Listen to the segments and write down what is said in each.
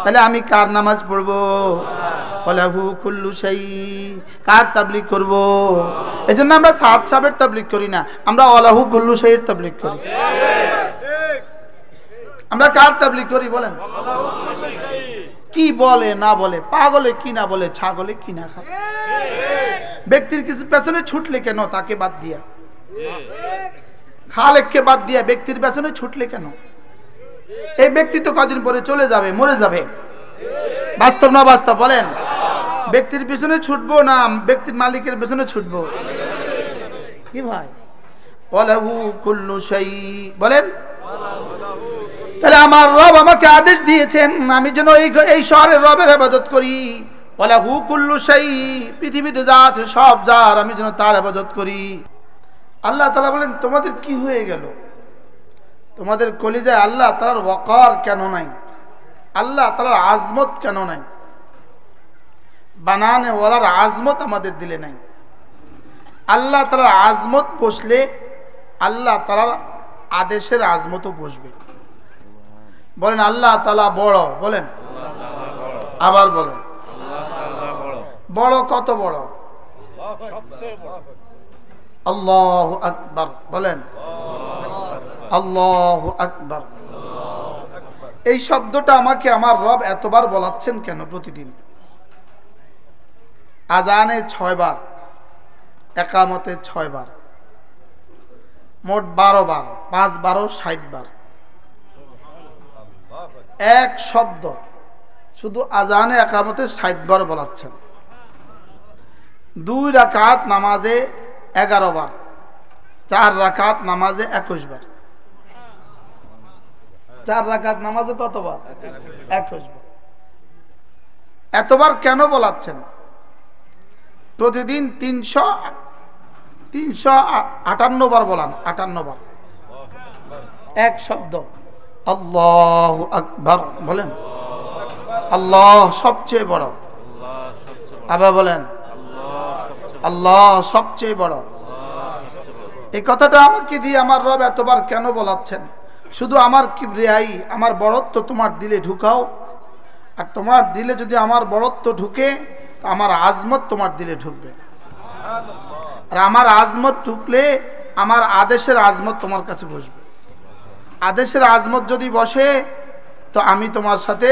তাহলে আমি কার নামাজ পড়বো? ওয়ালাহু কুল্লু শাই। কার তাবলীগ করব? এজন্য আমরা সাদ সাহেবের তাবলীগ করি না, আমরা ওয়ালাহু কুল্লু শাইয়ের তাবলীগ করি। আমরা কার তাবলীগ করি বলেন? কি বলে না বলে, পাগলে কি না বলে, ছাগলে কি না খায়, ব্যক্তির কিছু পেছনে ছুটলে কেন তাকে বাদ দিয়া, খালেককে বাদ দিয়া ব্যক্তির পেছনে ছুটলে কেন? এই ব্যক্তি তো কদিন পরে চলে যাবে, মরে যাবে। বাস্তব না বাস্তব বলেন? ব্যক্তির পিছনে ছুটবো না ব্যক্তির মালিকের পিছনে ছুটবো? কি ভাই? ওয়ালাহু কুল্লু শাই বলেন। তাহলে আমার রব আমাকে আদেশ দিয়েছেন আমি যেন এই শহরের রবের ইবাদত করি। ওয়ালাহু কুল্লু শাই, পৃথিবীতে যা আছে সব যার, আমি যেন তার ইবাদত করি। আল্লাহ তাআলা বলেন তোমাদের কি হয়ে গেল? তোমাদের কলিজায় আল্লাহ তাআলার ওয়াকার কেন নাই? আল্লাহ তাআলার আজমত কেন নাই? বানানে ওয়ালার আজমত আমাদের দিলে নাই। আল্লাহ তাআলার আজমত বসলে আল্লাহ তাআলার আদেশের আজমতও বসবে। বলেন আল্লাহ তাআলা বড়, বলেন আবার বলেন বড়। কত বড়? আল্লাহু আকবার বলেন, আল্লাহু আকবার। এই শব্দটা আমাকে আমার রব এতবার বলাচ্ছেন কেন প্রতিদিন? আজানে 6 বার, একামতে 6 বার, মোট 12 বার, 5 12 60 বার। এক শব্দ শুধু আজানে একামতে 60 বার বলাচ্ছেন। 2 রাকাত নামাজে 11 বার, 4 রাকাত নামাজে 21 বার। 4 রাকাত নামাজে কতবার? 21 বার। এতবার কেন বলাচ্ছেন? প্রতিদিন 358 বার বলান, 58 বার এক শব্দ আল্লাহু আকবার বলেন। আল্লাহ সবচেয়ে বড়, আবার বলেন আল্লাহ সবচেয়ে বড়। এই কথাটা আমাকে দিয়ে আমার রব এতবার কেন বলাচ্ছেন? শুধু আমার কিবরিয়াই, আমার বড়ত্ব তোমার দিলে ঢুকাও, আর তোমার দিলে যদি আমার বড়ত্ব ঢুকে আমার আজমত তোমার দিলে ঢুকবে, আর আমার আজমত ঢুকলে আমার আদেশের আজমত তোমার কাছে বসবে। আদেশের আজমত যদি বসে তো আমি তোমার সাথে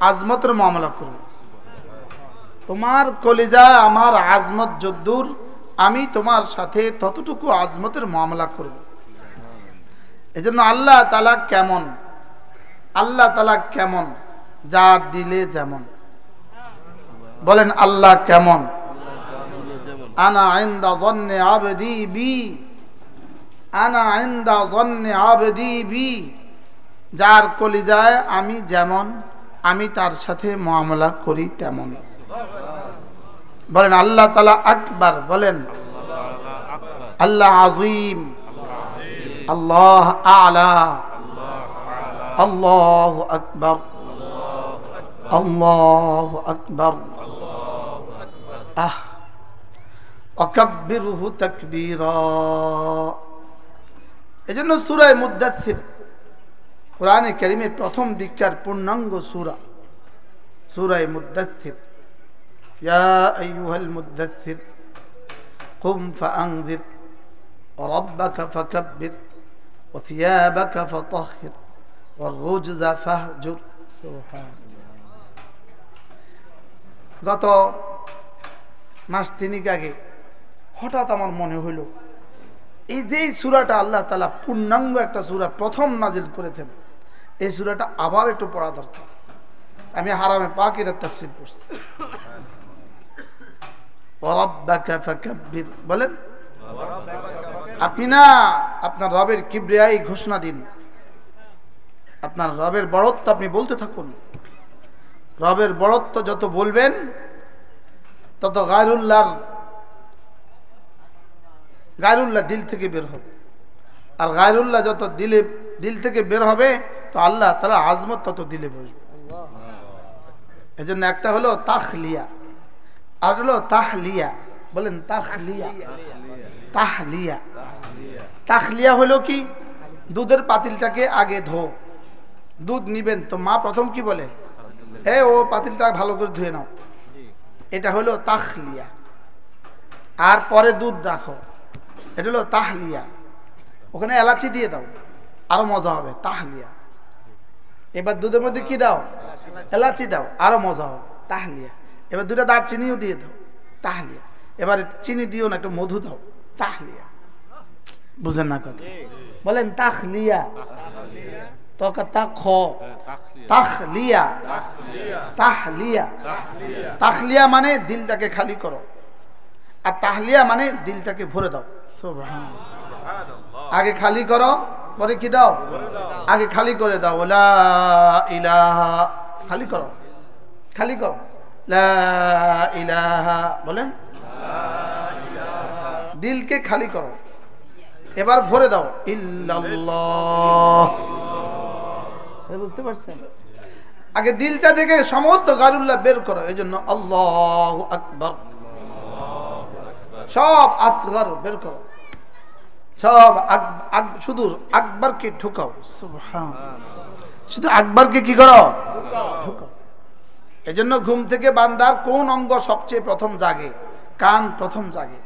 আজমতের মামলা করব। তোমার কলিজা আমার আজমত যদ্দূর, আমি তোমার সাথে ততটুকু আজমতের মামলা করব। এজন্য আল্লাহ তাআলা কেমন? আল্লাহ তাআলা কেমন? যার দিলে যেমন। বলেন আল্লাহ কেমন? আনা ইনদা যন্নি আবদি বি, আনা ইনদা যন্নি আবদি বি। যার কলিজায় আমি যেমন, আমি তার সাথে মুআমালা করি তেমন। বলেন আল্লাহ তাআলা আকবার, বলেন আল্লাহ আযীম, আল্লাহ আ'লা, আল্লাহু আকবার, আল্লাহু আকবার। ওয়াকাব্বিরহু তাকবীরা। এজন্য সূরা মুদ্দাসসির কোরআনে কারীমের প্রথম দিককার পূর্ণাঙ্গ সূরা, সূরা মুদ্দাসসির। ইয়া আইয়ুহাল মুদ্দাসসির কুম ফাআনযির ওয়ারাব্বাকা ফাকাব্বির ওয়াথিয়াবাকা ফাতাহহির ওয়াররুজজা ফাহজুর। সুবহানাল্লাহ। গত মাস 3 আগে হঠাৎ আমার মনে হইল এই যে সূরাটা আল্লাহ তাআলা পূর্ণাঙ্গ একটা সূরা প্রথম নাজিল করেছেন, এই সূরাটা আবার একটু পড়া দরকার। আমি হারামে পাকের তাফসীর পড়ছি। ওয়ারাব্বাকা ফাকাব্বির বলেন। আপনি না আপনার রবের কিবরিয়াই ঘোষণা দিন, আপনার রবের বড়ত্ব আপনি বলতে থাকুন। রবের বড়ত্ব যত বলবেন তত গায়রুল্লাহ দিল থেকে বের হবে, আর গায়রুল্লাহ যত দিল থেকে বের হবে তো আল্লাহ তাআলা আজমত তত দিলে বসবে। এজন্য একটা হলো তাখলিয়া আর হলো তাহলিয়া। বলেন তাখলিয়া। তাহলিয়া, তাখলিয়া হলো কি? দুধের পাতিলটাকে আগে ধো, দুধ নিবেন তো মা প্রথম কি বলে? ও পাতিলটা ভালো করে ধুয়ে নাও, এটা হলো তাখলিয়া। আর পরে দুধ রাখো, এটা হলো তাহলিয়া। ওখানে এলাচি দিয়ে দাও, আরো মজা হবে, তাহলিয়া। এবার দুধের মধ্যে কি দাও? এলাচি দাও, আরো মজা হবে, তাহলিয়া। এবার দুটা দারচিনিও দিয়ে দাও, তাহলিয়া। এবার চিনি দিও না, একটু মধু দাও, তাহলিয়া। বুঝেন না কথা? বলেন তাখলিয়া। তাখলিয়া, তাহলিয়া। তাখলিয়া মানে দিলটাকে খালি করো, আর তাহলিয়া মানে দিলটাকে ভরে দাও। সুবহানাল্লাহ। আগে খালি করো, পরে কি দাও? আগে খালি করে দাও, লা ইলাহা, খালি করো, খালি করো, লা ইলাহা। বলেন দিলকে খালি করো, এবার ভরে দাও ইল্লাল্লাহ। বুঝতে পারছেন? আগে দিলটা থেকে সমস্ত গায়রুল্লাহ বের করো। এই জন্য আল্লাহু আকবার, সব আসগর বের করো, সব শুধু আকবরকে ঢুকাও। সুবহানাল্লাহ। শুধু আকবরকে কি করো? ঢুকাও। এই জন্য ঘুম থেকে বান্দার কোন অঙ্গ সবচেয়ে প্রথম জাগে? কান প্রথম জাগে।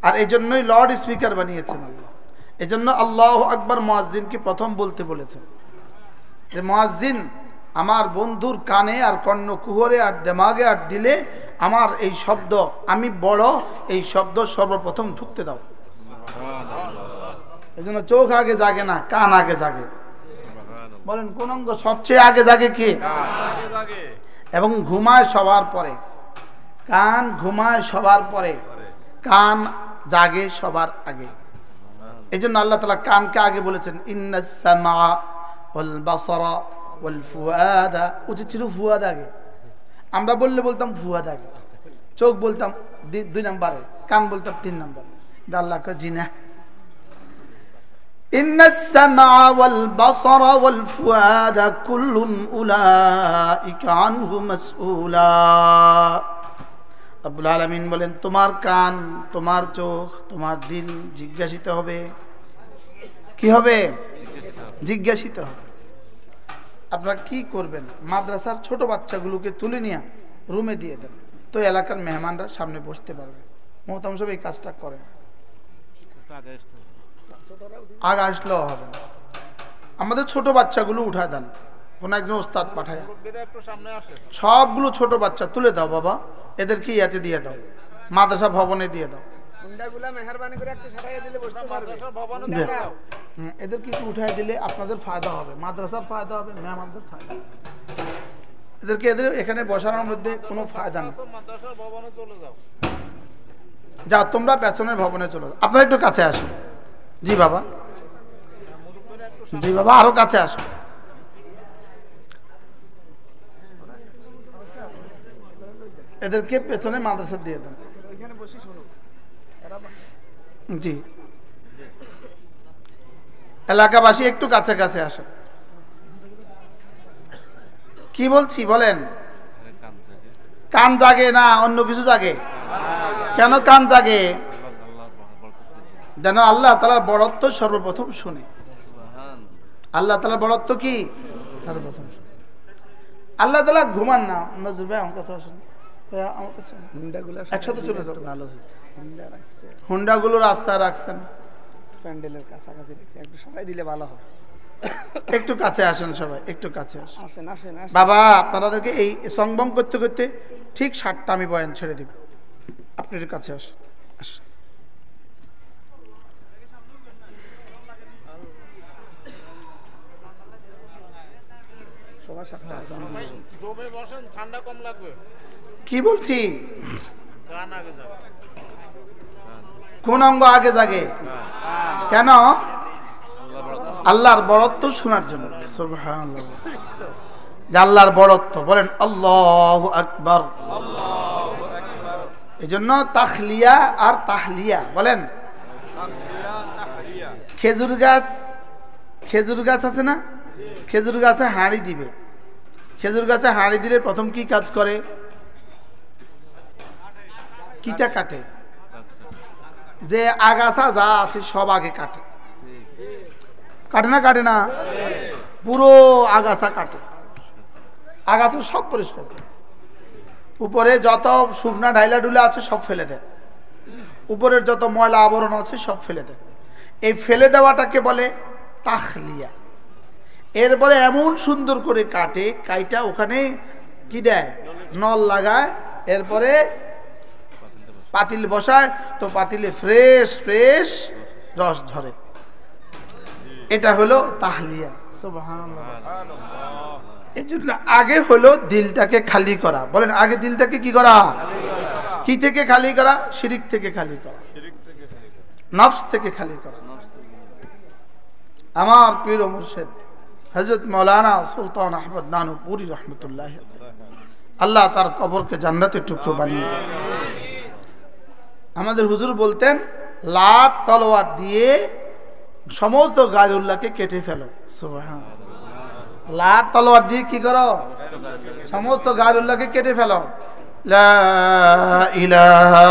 আর এই জন্যই লর্ড স্পিকার বানিয়েছেন আল্লাহ। এই জন্য আল্লাহু আকবার মুয়াজ্জিনকে প্রথম বলতে বলেছেন, যে মুয়াজ্জিন আমার বন্ধুর কানে আর কর্ণ কুহরে আর দেমাগে আর দিলে আমার এই শব্দ, আমি বড়, এই শব্দ সর্বপ্রথম ঢুকতে দাও। এই জন্য চোখ আগে জাগে না, কান আগে জাগে। বলেন কোন অঙ্গ সবচেয়ে আগে জাগে? কি? এবং ঘুমায় সবার পরে। কান ঘুমায় সবার পরে, কান জাগে সবার আগে। এই জন্য আল্লাহ তাআলা কানকে আগে বলেছেন, ইন্নাস সামা ওয়াল বাসারা ওয়াল ফুয়াদা। উচিত ছিল ফুয়াদ আগে, আমরা বললে বলতাম ফুয়াদ আগে, চোখ বলতাম 2 নম্বরে, কান বলতাম 3 নম্বরে। আল্লাহ কে জিনা, ইন্নাস সামা ওয়াল বাসারা ওয়াল ফুয়াদা কুল্লুন উলাইকা আনহু মাসউলা। রব্বুল আলামিন বলেন, তোমার কান, তোমার চোখ, তোমার দিল জিজ্ঞাসিত হবে। কি হবে? জিজ্ঞাসিত হবে। আপনারা কি করবেন? মাদ্রাসার ছোট বাচ্চাগুলোকে তুলে নিয়ে রুমে দিয়ে দেন, তো এলাকার মেহমানরা সামনে বসতে পারবে। মোহতারাম সাহেব এই কাজটা করেন, আগে আসলেও হবে না। আমাদের ছোট বাচ্চাগুলো উঠায় দেন, কোন একজন ওস্তাদ পাঠায়, সবগুলো ছোট বাচ্চা তুলে দাও বাবা, এদেরকে ইয়াতে দিয়ে দাও, মাদ্রাসা ভবনে দিয়ে দাও। এদেরকে একটু উঠায় দিলে আপনাদের ফায়দা হবে, মাদ্রাসার ফায়দা হবে, মেহমানদের ফায়দা। এদেরকে এখানে বসানোর মধ্যে কোনো ফায়দা নেই। যা তোমরা পেছনের ভবনে চলে যাও। আপনারা একটু কাছে আসুন। জি বাবা, জি বাবা, আরো কাছে আসুন। এদেরকে পেছনে মাদ্রাসা দিয়ে দেন। জি, এলাকাবাসী একটু কাছে কাছে আসেন। কি বলছি বলেন? কান জাগে না অন্য কিছু জাগে? কেন কান জাগে? যেন আল্লাহ তাআলার বড়ত্ব সর্বপ্রথম শুনে। আল্লাহ তাআলার বড়ত্ব কি? সর্বপ্রথম। আল্লাহ তাআলা ঘুমান না। নজরুল ভাই আমার কাছে আসেন, আমার কাছে একসাথে চলে যাও। ভালো হয়েছে, হুন্ডাগুলো রাস্তায় রাখছেন, প্যান্ডেলের কাছাকাছি রাখছেন, একটু সবাই দিলে ভালো হয়। একটু কাছে আসেন সবাই, একটু কাছে আসেন। আসেন বাবা, আপনাদেরকে এই সংবং করতে করতে ঠিক 7টা আমি বয়ান ছেড়ে দিব। আপনি একটু কাছে আসেন, আসেন। কি বলছি? কোন অঙ্গ আগে জাগে? কেন? আল্লাহর বড়ত্ব শোনার জন্য। সুবহানাল্লাহ। আল্লাহর বড়ত্ব বলেন আল্লাহু আকবার। এই জন্য তাখলিয়া আর তাহলিয়া বলেন। খেজুর গাছ আছে না? খেজুর গাছে হাঁড়ি দিবে। খেজুর গাছে হাঁড়ি দিলে প্রথম কি কাজ করে? কিটা কাটে, যে আগাছা যা আছে সব আগে কাটে। কাটে না? কাটে না? পুরো আগাছা কাটে। আগাছা সব পরিষ্কার করে, উপরে যত শুকনা ঢাইলা ডুলা আছে সব ফেলে দেয়, উপরের যত ময়লা আবরণ আছে সব ফেলে দেয়। এই ফেলে দেওয়াটাকে বলে তাখলিয়া। এরপরে এমন সুন্দর করে কাটে, কাইটা ওখানে কি দেয়, নল লাগায়, এরপরে পাতিল বসায়, তো পাতিলে ফ্রেশ ফ্রেশ রস ঝরে। এটা হলো তাহলিয়া। সুবহানাল্লাহ। এই জন্য আগে হলো দিলটাকে খালি করা। বলেন, আগে দিলটাকে কি করা? কি থেকে খালি করা? শিরিক থেকে খালি করা, নফস থেকে খালি করা। আমার পীর ও মুর্শিদ হযরত মাওলানা সুলতান আহমদ নানুপুরি রহমতুল্লাহ, আল্লাহ তার কবরকে জান্নাতের টুকরো বানিয়ে দেন। আমাদের হুজুর বলতেন, লাঠ তলোয়ার দিয়ে সমস্ত গায়রুল্লাহকে কেটে ফেলো। সুবহানাল্লাহ। লাঠ তলোয়ার দিয়ে কি করো? সমস্ত গায়রুল্লাহকে কেটে ফেলো। লা ইলাহা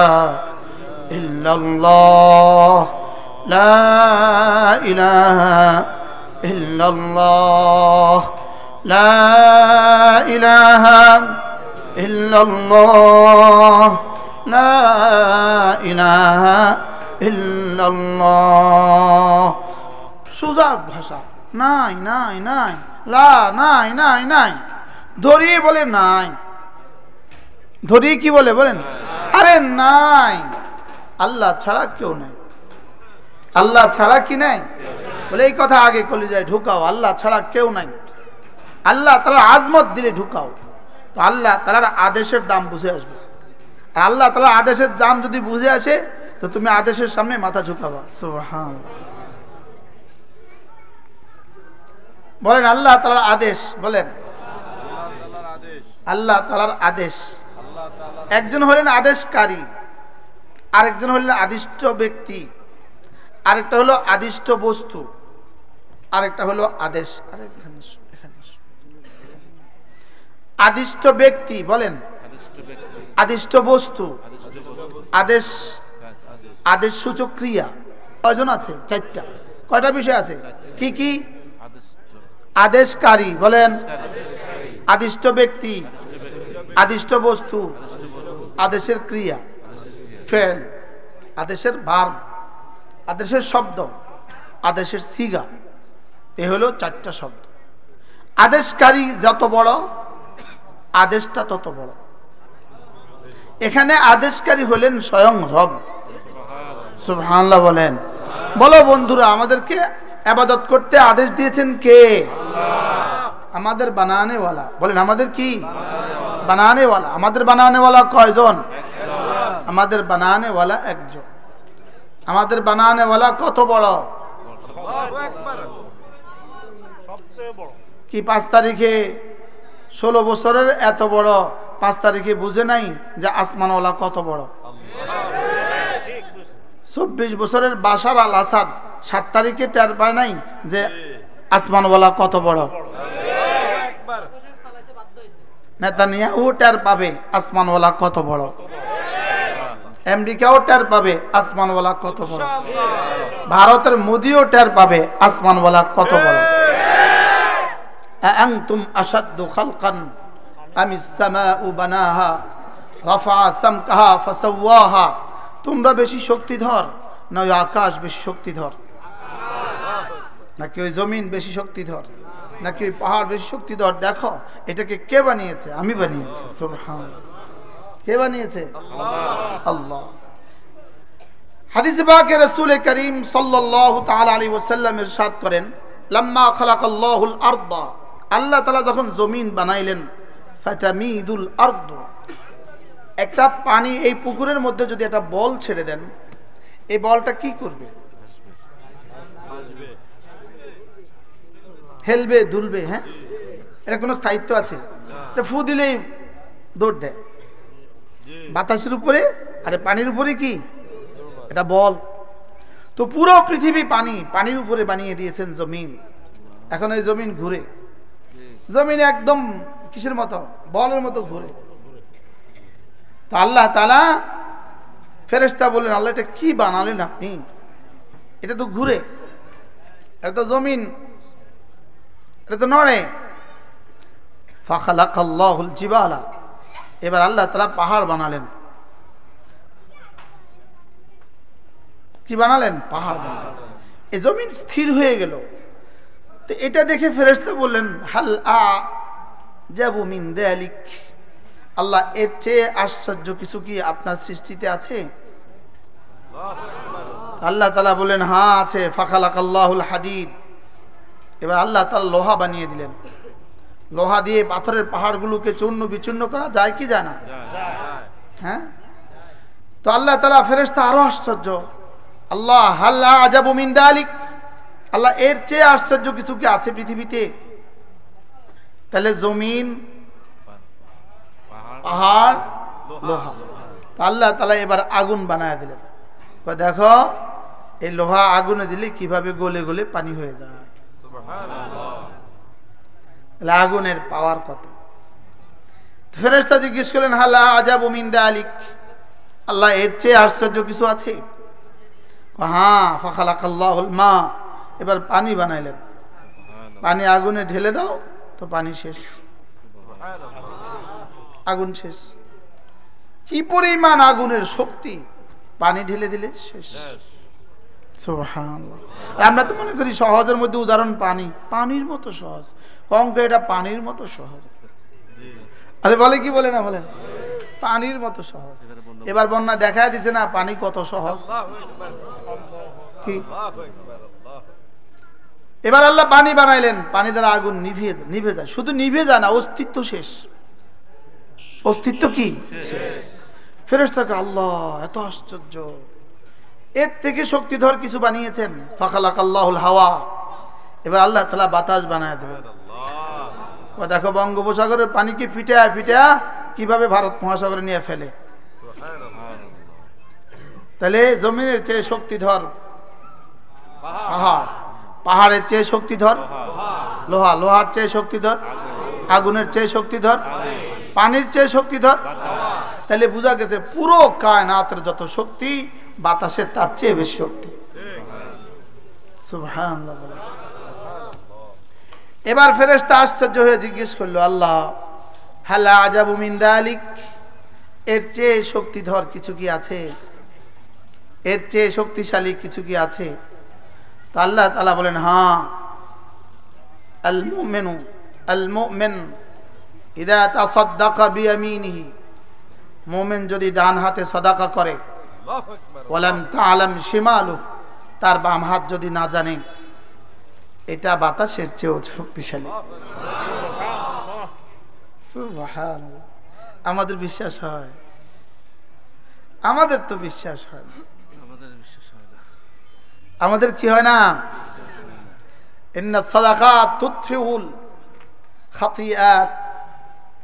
ইল্লাল্লাহ, লা ইলাহা ইল্লাল্লাহ, লা ইলাহা ইল্লাল্লাহ, লা ইলাহা ইল্লাল্লাহ। সোজা ভাষা। নাই নাই নাই, লা নাই নাই নাই, ধরিয়ে বলে নাই, ধরিয়ে কি বলে বলেন? আরে নাই, আল্লাহ ছাড়া কেউ নাই। আল্লাহ ছাড়া কি নাই? বলে এই কথা আগে কলিজায় ঢুকাও, আল্লাহ ছাড়া কেউ নাই। আল্লাহ তাআলার আজমত দিলে ঢুকাও, তো আল্লাহ তাআলার আদেশের দাম বুঝে আসবে। আর আল্লাহ তাআলার আদেশের দাম যদি বুঝে আসে, তো তুমি আদেশের সামনে মাথা ঝুঁকাবা। সুবহানাল্লাহ। বলেন আল্লাহ তাআলার আদেশ, বলেন আল্লাহ তাআলার আদেশ। একজন হলেন আদেশকারী, আরেকজন হলেন আদিষ্ট ব্যক্তি, আরেকটা হলো আদিষ্ট বস্তু, আরেকটা হলো আদেশ। আদিষ্ট ব্যক্তি বলেন, আদিষ্ট বস্তু, আদেশ, আদেশ সূচক ক্রিয়া। কয়জন আছে? চারটা। কয়টা বিষয় আছে? কি কি? আদেশকারী বলেন, আদিষ্ট ব্যক্তি, আদিষ্ট বস্তু, আদেশের ক্রিয়া ফেল, আদেশের ভার্ব, আদেশের শব্দ, আদেশের সিগা। এ হলো চারটা শব্দ। আদেশকারী যত বড়, আদেশটা তত বড়। এখানে আদেশকারী হলেন স্বয়ং রব। সুবহানাল্লাহ বলেন। বলো বন্ধুরা, আমাদেরকে ইবাদত করতে আদেশ দিয়েছেন কে? আমাদের বানানেওয়ালা। বলেন আমাদের কি? বানানেওয়ালা। আমাদের বানানেওয়ালা কয়জন? আমাদের বানানেওয়ালা একজন। আমাদের বানানেওয়ালা কত বড়? কি 5 তারিখে 16 বছরের এত বড়, 5 তারিখে বুঝে নাই যে আসমানওয়ালা কত বড়? 24 বছরের বাশার আল আসাদ 7 তারিখে টের পায় নাই যে আসমানওয়ালা কত বড়? নেতানিয়াহু টের পাবে আসমানওয়ালা কত বড়। আমেরিকাও টের পাবে আসমানওয়ালা কত বড়। ভারতের মোদিও টের পাবে আসমানওয়ালা কত বড়। আনতুম আশাদ্দু খালকান আমিস সামাউ বানাহা রাফা সামকাহা ফাসাওয়াহা। তোমরা বেশি শক্তিধর না ওই আকাশ বেশি শক্তিধর? নাকি ওই জমিন বেশি শক্তিধর? নাকি ওই পাহাড় বেশি শক্তিধর? দেখো এটাকে কে বানিয়েছে? আমি বানিয়েছি। সুবহানাল্লাহ। কে বানিয়েছে? আল্লাহ। হাদিসে পাকে রাসূল করিম সাল্লাল্লাহু তাআলা আলাইহি ওয়াসাল্লাম ইরশাদ করেন, লাম্মা খালাকাল্লাহুল আরদা, আল্লাহ তাআলা যখন জমিন বানাইলেন, ফাতামিদুল আরদ, একটা পানি এই পুকুরের মধ্যে যদি একটা বল ছেড়ে দেন, এই বলটা কি করবে? হেলবে, দুলবে। হ্যাঁ, এটা কোনো স্থায়িত্ব আছে? এটা ফু দিলেই দৌড় দেয় বাতাসের উপরে, আরে পানির উপরে কি এটা বল। তো পুরো পৃথিবী পানি, পানির উপরে বানিয়ে দিয়েছেন জমিন। এখন এই জমিন ঘুরে, জমিন একদম কিসের মতো? বলের মতো ঘুরে। তো আল্লাহ তাআলা ফেরেশতা বললেন, আল্লাহ এটা কি বানালেন আপনি? এটা তো ঘুরে, এটা তো জমিন, এটা তো নড়ে। ফাখালাকাল্লাহুল জিবালা, এবার আল্লাহ তাআলা পাহাড় বানালেন। কি বানালেন? পাহাড় বানালেন। এই জমিন স্থির হয়ে গেল। তো এটা দেখে ফেরেশতা বললেন, হাল আ'জাবু মিন যালিক, আল্লাহ এর চেয়ে আশ্চর্য কিছু কি আপনার সৃষ্টিতে আছে? আল্লাহ তাআলা বলেন, হ্যাঁ আছে। ফাখালাকাল্লাহুল হাদিদ, এবার আল্লাহ তাআলা লোহা বানিয়ে দিলেন। লোহা দিয়ে পাথরের পাহাড়গুলোকে চূর্ণ বিচূর্ণ করা যায় কি যায় না? হ্যাঁ। তো আল্লাহ তাআলা ফেরেশতা আরো আশ্চর্য, আল্লাহ হাল আ'জাবু মিন যালিক, আল্লাহ এর চেয়ে আশ্চর্য কিছু কি আছে পৃথিবীতে? তাহলে জমিন, পাহাড়, লোহা। আল্লাহ তাআলা এবার আগুন বানায় দিলেন। দেখো এই লোহা আগুনে দিলে কিভাবে গলে গলে পানি হয়ে যায়। আগুনের পাওয়ার কত। ফেরেশতা জিজ্ঞেস করলেন, হাল আ'জাবু মিন যালিক, আল্লাহ এর চেয়ে আশ্চর্য কিছু আছে? হ্যাঁ। ফাখালাকাল্লাহুল মা, এবার পানি বানাইলেন। পানি আগুনে ঢেলে দাও তো পানি শেষ, আগুন শেষ। কি পরিমাণ আগুনের শক্তি, পানি ঢেলে দিলে শেষ। সুবহানাল্লাহ। আমরা তো মনে করি সহজের মধ্যে উদাহরণ পানি, পানির মতো সহজ। কঙ্ক এটা পানির মতো সহজ। আরে বলে কি বলে না বলেন, পানির মতো সহজ। এবার বন্যা দেখা দিছে না পানি কত সহজ। কি এবার আল্লাহ পানি বানাইলেন, পানি দ্বারা আগুন নিভে যায়। শুধু নিভে যায় না, অস্তিত্ব শেষ। অস্তিত্ব কি শেষ। ফেরেশতাকে আল্লাহ এত আশ্চর্য, এর থেকে শক্তিধর কিছু বানিয়েছেন। ফাখালাকাল্লাহুল হাওয়া, এবার আল্লাহ তাআলা বাতাস বানায় দেবেন। দেখো বঙ্গোপসাগরের পানিকে ফিটা ফিটা কিভাবে ভারত মহাসাগরে নিয়ে ফেলে। তাহলে জমিনের চেয়ে শক্তিধর পাহাড়, পাহাড়ের চেয়ে শক্তিধর লোহা, লোহার চেয়ে শক্তিধর আগুনের চেয়ে শক্তিধর পানির চেয়ে শক্তিধর। তাহলে বোঝা গেছে পুরো কায়নাতের যত শক্তি বাতাসের তার চেয়ে বেশি শক্তি। সুবহানাল্লাহ। এবার ফেরেশতা আশ্চর্য হয়ে জিজ্ঞেস করলো, আল্লাহ হাল আ'জাবু মিন যালিক, এর চেয়ে শক্তিধর কিছু কি আছে? এর চেয়ে শক্তিশালী কিছু কি আছে? তো আল্লাহ তাআলা বলেন, হ্যাঁ। আল মুমিন ইযা তাসাদ্দাকা বিয়ামিনিহি, মুমিন যদি ডান হাতে সাদাকা করে, ওয়ালাম তা'লাম শিমালু, তার বাম হাত যদি না জানে, এটা বাতাসের চেয়েও শক্তিশালী। সুবহানাল্লাহ। আমাদের বিশ্বাস হয়? আমাদের তো বিশ্বাস হয় না। আমাদের কি হয় না? ইন্নাস সাদাকাত তুতফিউল খাতিয়াত,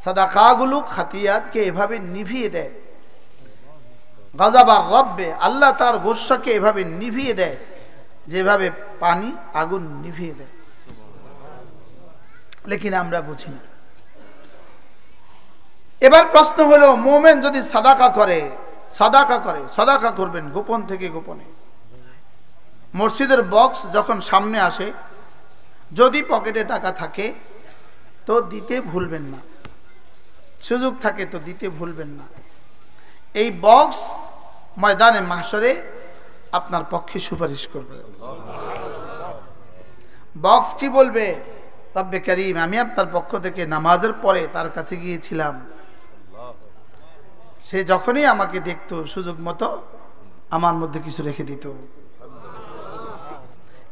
সাদাকাগুলো খাতিয়াতকে এভাবে নিভিয়ে দেয়। গাযাবার রব্বে, আল্লাহ তার গোসাকে এভাবে নিভিয়ে দেয় যেভাবে পানি আগুন নিভিয়ে দেয়। লেকিন আমরা বুঝি না। এবার প্রশ্ন হলো, মুমিন যদি সাদাকা করে, সাদাকা করবেন গোপন থেকে গোপনে। মসজিদের বক্স যখন সামনে আসে, যদি পকেটে টাকা থাকে তো দিতে ভুলবেন না, সুযোগ থাকে তো দিতে ভুলবেন না। এই বক্স ময়দানে মাহশরে আপনার পক্ষে সুপারিশ করবে। বক্স কি বলবে? রব্বে কারীম, আমি আপনার পক্ষ থেকে নামাজের পরে তার কাছে গিয়েছিলাম, সে যখনই আমাকে দেখতো সুযোগ মতো আমার মধ্যে কিছু রেখে দিত।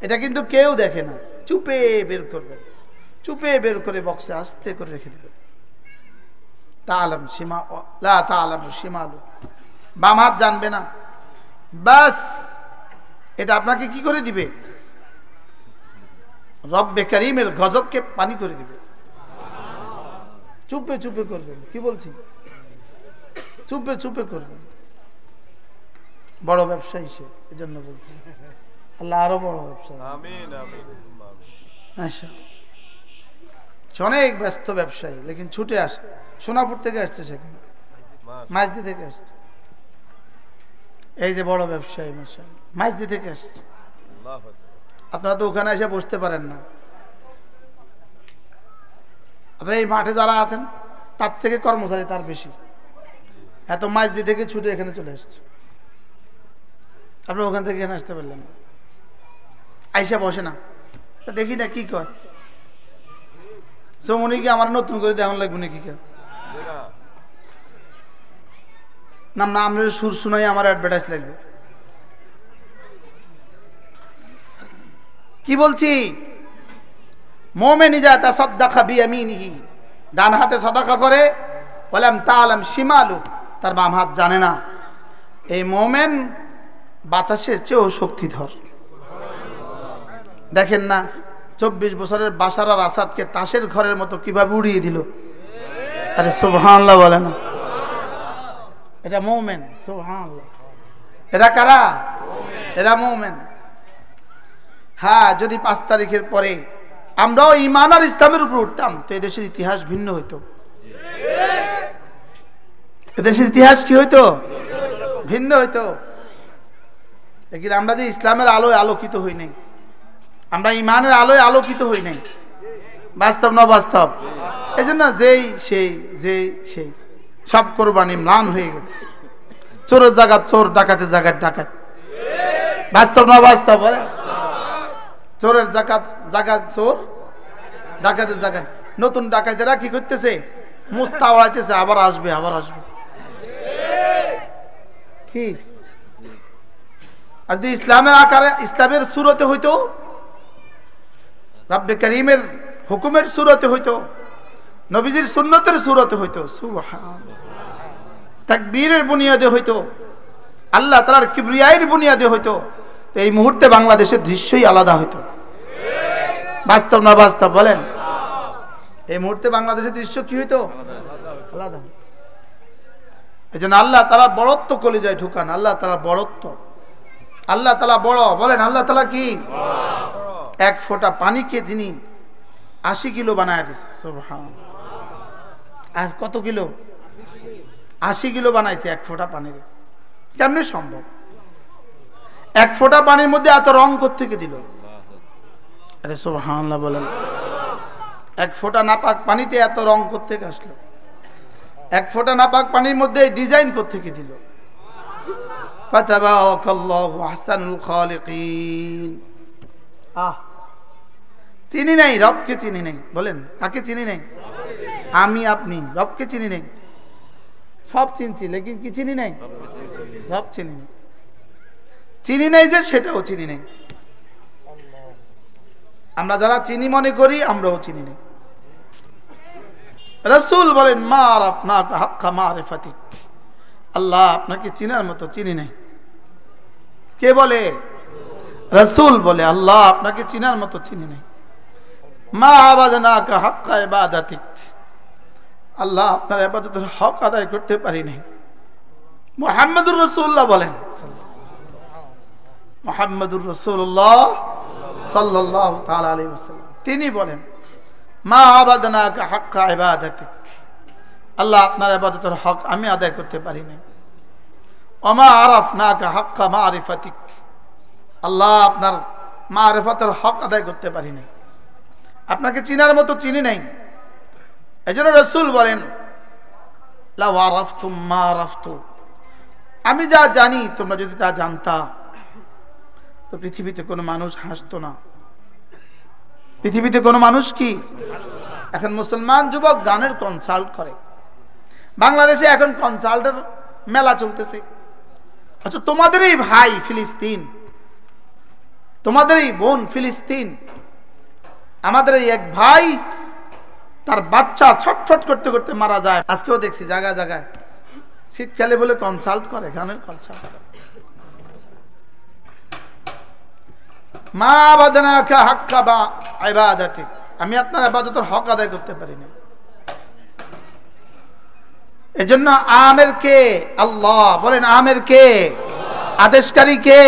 এটা কিন্তু কেউ দেখে না, চুপে বের করবে, চুপে বের করে বক্সে আস্তে করে রেখে দিবে। তাআলাম শিমা লা তাআলাম শিমালু, বাম হাত জানবে না। বাস এটা আপনাকে কি করে দিবে? রব্বে কারীমের গজবকে পানি করে দিবে। চুপে চুপে করবেন। কি বলছি? চুপে চুপে করবেন। বড় ব্যবসায়ী সে, এজন্য বলছি। আল্লাহ আরো বড় ব্যবসা। আমিন আমিন মাশাআল্লাহ। অনেক ব্যস্ত ব্যবসায়ী, লেকিন ছুটে আসে। সোনাপুর থেকে আসছে, সেখানে মাঝদি থেকে আসছে। এই যে বড় ব্যবসায়ী মাশাআল্লাহ, মাঝদি থেকে আসছে। আপনারা তো ওখানে এসে বসতে পারেন না। আপনারা এই মাঠে যারা আছেন তার থেকে কর্মচারী তার বেশি, এত মাঝদি থেকে ছুটে এখানে চলে এসছে। আপনারা ওখান থেকে এখানে আসতে পারলেন না, আইসা বসে না, দেখি না কি কয় সমনি কি আমার নতুন করে দেওয়ান লাগবে নাকি কেউ নাম না, আমরা সুর শুনাই আমার অ্যাডভার্টাইজ লাগবে। কি বলছি, মুমিন ইজা তাসাদদাকা বিয়ামিনিহি, ডান হাতে সাদাকা করে, ওয়ালাম তাআলাম শিমালু, তার বাম হাত জানে না। এই মুমিন বাতাসের চেয়েও শক্তিধর। দেখেন না 24 বছরের বাশার আল আসাদকে তাসের ঘরের মতো কিভাবে উড়িয়ে দিল। আরে সুবহানাল্লাহ বলে না, এটা মুমিন। সুবহানাল্লাহ, এরা কারা? এরা মুমিন। হ্যাঁ, যদি 5 তারিখের পরে আমরাও ঈমান আর ইসলামের উপর উঠতাম তো এদেশের ইতিহাস ভিন্ন হইতো। এদেশের ইতিহাস কি হইতো? ভিন্ন হইতো। কিন্তু আমরা যে ইসলামের আলোয় আলোকিত হই নাই, আমরা ঈমানের আলোয় আলোকিত হই নাই, বাস্তব না বাস্তব? এই জন্য যেই সেই সব কোরবানি ম্লান হয়ে গেছে। চোরের জায়গা চোর, ডাকাতের জায়গায় ডাকাত, বাস্তব না বাস্তব? চোরের জায়গা চোর, ডাকাতের জায়গায়। নতুন ডাকাতেরা কি করতেছে? মুস্তা উড়াইতেছে, আবার আসবে আবার আসবে। কি আর যদি ইসলামের আকারে, ইসলামের সুরতে হইতো, রব্বে করিমের হুকুমের সুরতে হইতো, নবীজির সুন্নতের সুরতে হইতো, সুবহানাল্লাহ, তাকবীরের বুনিয়াদে হইতো, আল্লাহ তাআলার কিবরিয়ার বুনিয়াদে হইতো, তো এই মুহূর্তে বাংলাদেশের দৃশ্যই আলাদা হইতো। বাস্তব না বাস্তব বলেন? এই মুহূর্তে বাংলাদেশের দৃশ্য কি হইতো? আলাদা। এই জন্য আল্লাহ তাআলার বড়ত্ব কলিজায় ঢুকান। আল্লাহ তাআলার বড়ত্ব, আল্লাহ তাআলা বড়। বলেন আল্লাহ তাআলা কি? এক ফোঁটা পানিকে যিনি 80 কিলো বানায় দিয়েছে। সুবহানাল্লাহ। আর কত কিলো? 80 কিলো বানাইছে এক ফোঁটা পানির। কেমনে সম্ভব? এক ফোঁটা পানির মধ্যে এত রং কোত্থেকে দিল? আরে সুবহানাল্লাহ বলেন। এক ফোঁটা নাপাক পানিতে এত রং কোত্থেকে আসলো? এক ফোঁটা নাপাক পানির মধ্যে ডিজাইন কোত্থেকে দিল? ফাতাবারাকাল্লাহু আহসানুল খালিকিন। চিনি নাই, রবকে চিনি নাই। বলেন কাকে চিনি নাই? আমি আপনি রবকে চিনি নাই। সব চিনছি, লেকিন কি চিনি নাই? রব চিনি নাই। চিনি নাই যে সেটাও চিনি নাই। আমরা যারা চিনি মনে করি আমরাও চিনি নাই। রাসূল বলেন মা আরাফনাকা হাক্কা মারিফাতিক, আল্লাহ আপনাকে চিনার মতো চিনি নাই। কে বলে? রাসূল বলে আল্লাহ আপনাকে চিনার মতো চিনি নাই। মা আবাদনাকা হাক্কা ইবাদাতিক, আল্লাহ আপনার ইবাদতের হক আদায় করতে পারি নাই। মুহাম্মদুর রাসূলুল্লাহ বলেন, মুহাম্মদুর রাসূলুল্লাহ সাল্লাল্লাহু তাআলা আলাইহি ওয়াসাল্লাম তিনি বলেন মা আবাদনাকা হাক্কা ইবাদাতিক, আল্লাহ আপনার ইবাদতের হক আমি আদায় করতে পারি নাই। ওমা আরাফনাকা হাক্কা মারিফাতিক, আল্লাহ আপনার মারিফাতের হক আদায় করতে পারি নাই, আপনাকে চিনার মতো চিনি নাই। এজন্য রাসূল বলেন লা ওয়ারাফতুম মা আরাফতু, আমি যা জানি তোমরা যদি তা জানতা তো পৃথিবীতে কোনো মানুষ হাসতো না। পৃথিবীতে কোনো মানুষ কি? এখন মুসলমান যুবক গানের কনসার্ট করে। বাংলাদেশে এখন কনসার্টের মেলা চলতেছে। আচ্ছা, তোমাদেরই ভাই ফিলিস্তিন, তোমাদেরই বোন ফিলিস্তিন, আমাদের এই এক ভাই তার বাচ্চা ছটফট করতে করতে মারা যায়। আজকেও দেখছি জায়গায় জায়গায় শীতকালে বলে কনসার্ট করে, গানের কনসার্ট করে। মা আবাদনাকা হাক্কা ইবাদাতিক, আমি আপনার ইবাদতের হক আদায় করতে পারি না। এজন্য আমের কে? আল্লাহ। বলেন আমের কে? আদেশকারী কে?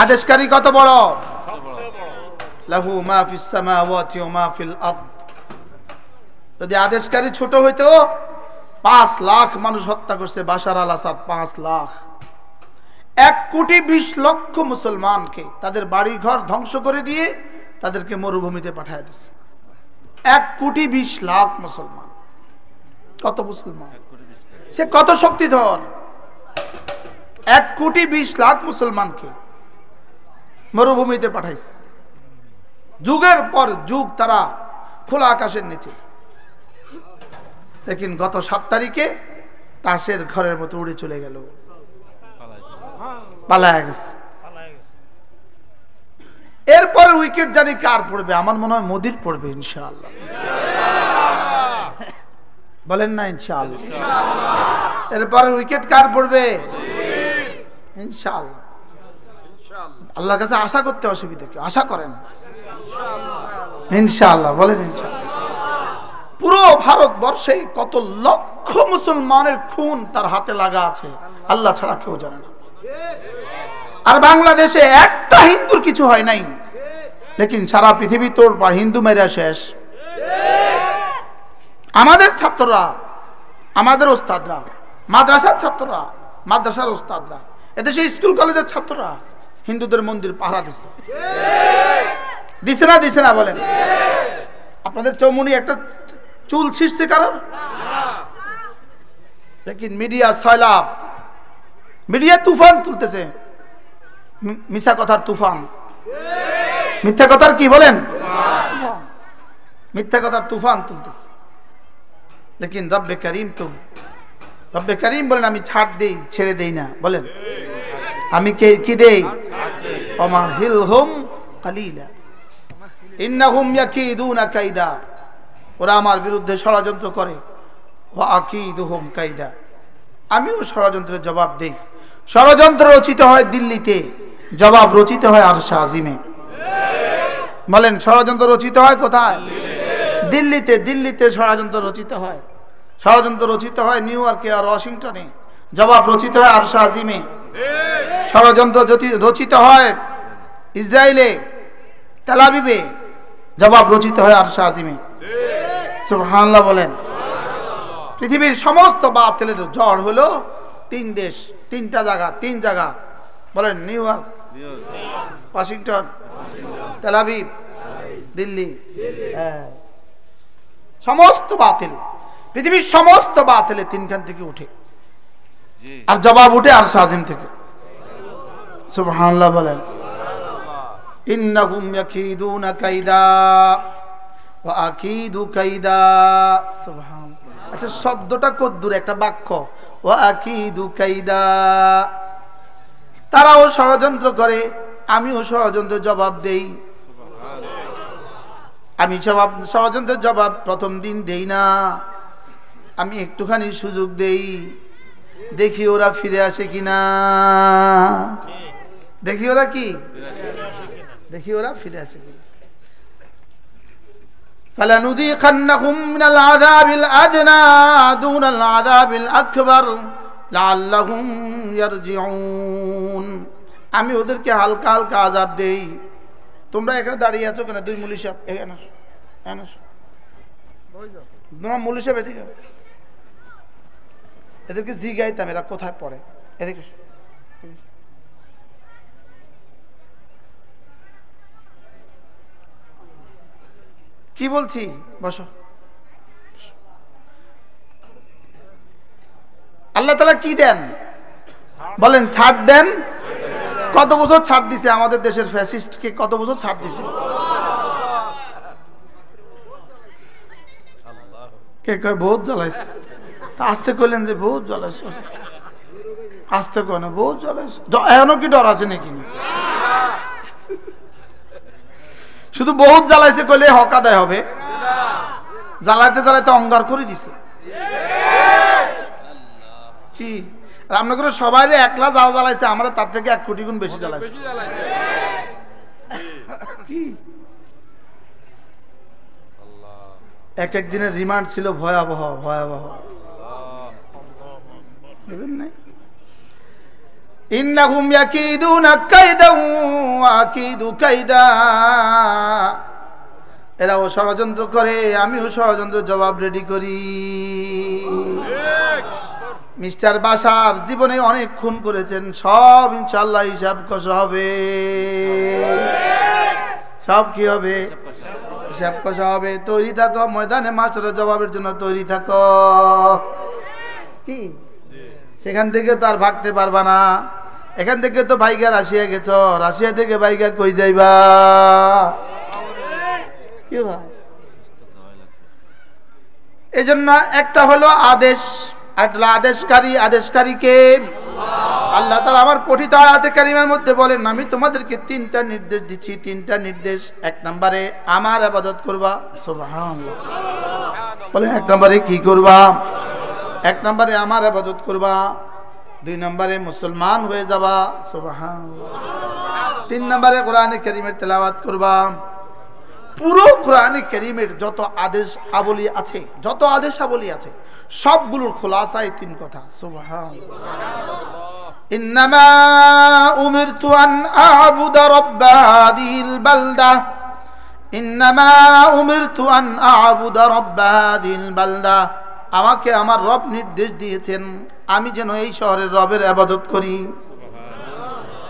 আদেশকারী কত বড়? লাহু মা ফিস সামাওয়াতি ওয়া মা ফিল আরদ। যদি আদেশকারী ছোট হইতো 5 লাখ মানুষ হত্যা করছে বাশার আল আসাদ। 5 লাখ, 1,20,00,000 মুসলমানকে তাদের বাড়ি ঘর ধ্বংস করে দিয়ে তাদেরকে মরুভূমিতে পাঠিয়ে দিয়েছে। 1,20,00,000 মুসলমান। কত মুসলমান? সে কত শক্তিধর! 1,20,00,000 মুসলমানকে মরুভূমিতে পাঠাইছে। যুগের পর যুগ তারা খোলা আকাশের নিচে, লেকিন গত 7 তারিখে তাসের ঘরের মতো উড়ে চলে গেল, পালায় গেছে। এরপরে উইকেট জানি কার পড়বে, আমার মনে হয় মোদির পড়বে ইনশাআল্লাহ। বলেন না ইনশাআল্লাহ? এরপরে উইকেট কার পড়বে? ইনশাআল্লাহ। আল্লাহর কাছে আশা করতে অসুবিধা কি? আশা করেন ইনশাআল্লাহ। বলেন ইনশাআল্লাহ। পুরো ভারতবর্ষে কত লক্ষ মুসলমানের খুন তার হাতে লাগা আছে, আল্লাহ ছাড়া কেউ জানে না। আর বাংলাদেশে একটা হিন্দুর কিছু হয় নাই, লেকিন সারা পৃথিবী তোর হিন্দু মেরা শেষ। আমাদের ছাত্ররা, আমাদের ওস্তাদরা, মাদ্রাসার ছাত্ররা, মাদ্রাসার ওস্তাদরা, এদেশে স্কুল কলেজের ছাত্ররা হিন্দুদের মন্দির পাহারা দিছে, দিছে না? দিছে না? বলেন। আপনাদের চৌমুনি একটা চুল ছিঁড়ছে কারণ? লেকিন মিডিয়া সয়লাব, মিডিয়া তুফান তুলতেছে, মিথ্যা কথার তুফান। মিথ্যা কথার কি বলেন? মিথ্যা কথার তুফান তুলতেছে। লেকিন রব্বে করিম তো, রব্বে করিম বলেন আমি ছাড় দেই, ছেড়ে দেই না। বলেন আমি কি দেই? ওমাহিলহুম কালিলা ইন্নাহুম ইয়াকিদুনা কাইদা। ওরা আমার বিরুদ্ধে ষড়যন্ত্র করে, ওয়া আকিদুহুম কাইদা, আমিও ষড়যন্ত্রের জবাব দেই। ষড়যন্ত্র রচিত হয় দিল্লিতে, জবাব রচিত হয় আরশে আজিমে। বলেন ষড়যন্ত্র রচিত হয় কোথায়? দিল্লিতে। দিল্লিতে ষড়যন্ত্র রচিত হয়। ষড়যন্ত্র রচিত হয় নিউ ইয়র্কে আর ওয়াশিংটনে, জবাব রচিত হয় আরশে আজিমে। ষড়যন্ত্র রচিত হয় ইসরায়েলে, তেল আবিবে, জবাব রচিত হয় আরশে আজিমে। সুবহানাল্লাহ বলেন। পৃথিবীর সমস্ত বাতিলের ঝড় হলো 3 দেশ, 3টা জায়গা, 3 জায়গা। বলেন new York, Washington, Tel Aviv, Delhi. সমস্ত বাতিল, পৃথিবীর সমস্ত বাতিলে 3খান থেকে উঠে, আর জবাব উঠে আরশে আজিম থেকে। সুবহানাল্লাহ বলেন। ইন্নাহুম ইয়াকিদুনা কাইদা ওয়া আকিদু কাইদা। সুবহানাল্লাহ। আচ্ছা শব্দটা কদ্দুর একটা বাক্য, ওয়া আকিদু কাইদা। তারাও ষড়যন্ত্র করে, আমিও ষড়যন্ত্রের জবাব দেই। আমি ষড়যন্ত্রের জবাব প্রথম দিন দেই না, আমি একটুখানি সুযোগ দেই, দেখি ওরা ফিরে আসে কিনা। দেখি ওরা কি, দেখি ওরা ফিরে আসে কিনা। فَلَنُذِيقَنَّهُمْ مِنَ الْعَذَابِ الْأَدْنَى دُونَ الْعَذَابِ الْأَكْبَرِ لَعَلَّهُمْ يَرْجِعُونَ। আমি ওদেরকে হালকা হালকা আযাব দেই। তোমরা এখানে দাঁড়িয়ে আছো কেন? 2 মুলি সাহেব এখানে আসো, এখানে আসো। তোমরা মুলি সাহেব এদিকে, এদেরকে জিজ্ঞাইতাম এরা কোথায় পড়ে। এদিকে কি বলছি, বসো। আল্লাহ তাআলা কি দেন? বলেন ছাড় দেন। কত বছর ছাড় দিছে আমাদের দেশের ফ্যাসিস্টকে? কত বছর ছাড় দিছে? কে কয় বহুত জ্বালাইছে। তা আসতে কইলেন যে বহুত জ্বালাইছে, আসতে কয় না বহুত জ্বালাইছে। এখনো কি ডর আছে নাকি? শুধু বহুত জ্বালাইছে কইলে হক আদায় হবে? জ্বালাইতে জ্বালাইতে অঙ্গার করে দিছে কি? রান্না করে সবাই একলা জাল জ্বালাইছে, আমরা তার থেকে 1 কোটি গুণ বেশি জ্বালাইছে কি? এক এক দিনের রিমান্ড ছিল ভয়াবহ ভয়াবহ। বুঝলেন না? ইন্নাহুম ইয়াকিদুনা কাইদা ওয়া আকিদু কাইদা। এরাও ষড়যন্ত্র করে, আমিও ষড়যন্ত্রের জবাব রেডি করি। মিস্টার বাশার জীবনে অনেক খুন করেছেন, সব ইনশাআল্লাহ হিসাব কষা হবে। সব কি হবে? হিসাব কষা হবে, তৈরি থাকো, ময়দানে মাশরের জবাবের জন্য তৈরি থাকো। কি সেখান থেকে তো আর ভাগতে পারবা না। এখান থেকে তো ভাইগা রাশিয়া গেছ, রাশিয়া থেকে ভাইগা কই যাইবা? কি ভাই, এই জন্য একটা হলো আদেশ, একটা আদেশকারী। আদেশকারীকে আল্লাহ তাআলা আমার পঠিত আয়াতে কারিমার মধ্যে বলেন, আমি তোমাদেরকে তিনটা নির্দেশ দিচ্ছি, তিনটা নির্দেশ। এক নম্বরে আমার ইবাদত করবা, সুবহানাল্লাহ বলেন। এক নম্বরে কি করবা? এক নম্বরে আমার ইবাদত করবা। দুই নম্বরে মুসলমান হয়ে যাবা, সুবহানাল্লাহ। তিন নম্বরে কোরআনে কারীমের তেলাওয়াত করবা। পুরো কোরআনে কারীমের যত আদেশ আবলি আছে, যত আদেশ আবলি আছে, সবগুলোর খোলাসা এই তিন কথা, সুবহানাল্লাহ। ইন্নামা উমিরতু আন আ'বুদা রাব্ব হাযিহিল বালদা, ইন্নামা উমিরতু আন আ'বুদা রাব্ব হাযিহিল বালদা। আমাকে আমার রব নির্দেশ দিয়েছেন আমি যেন এই শহরের রবের ইবাদত করি।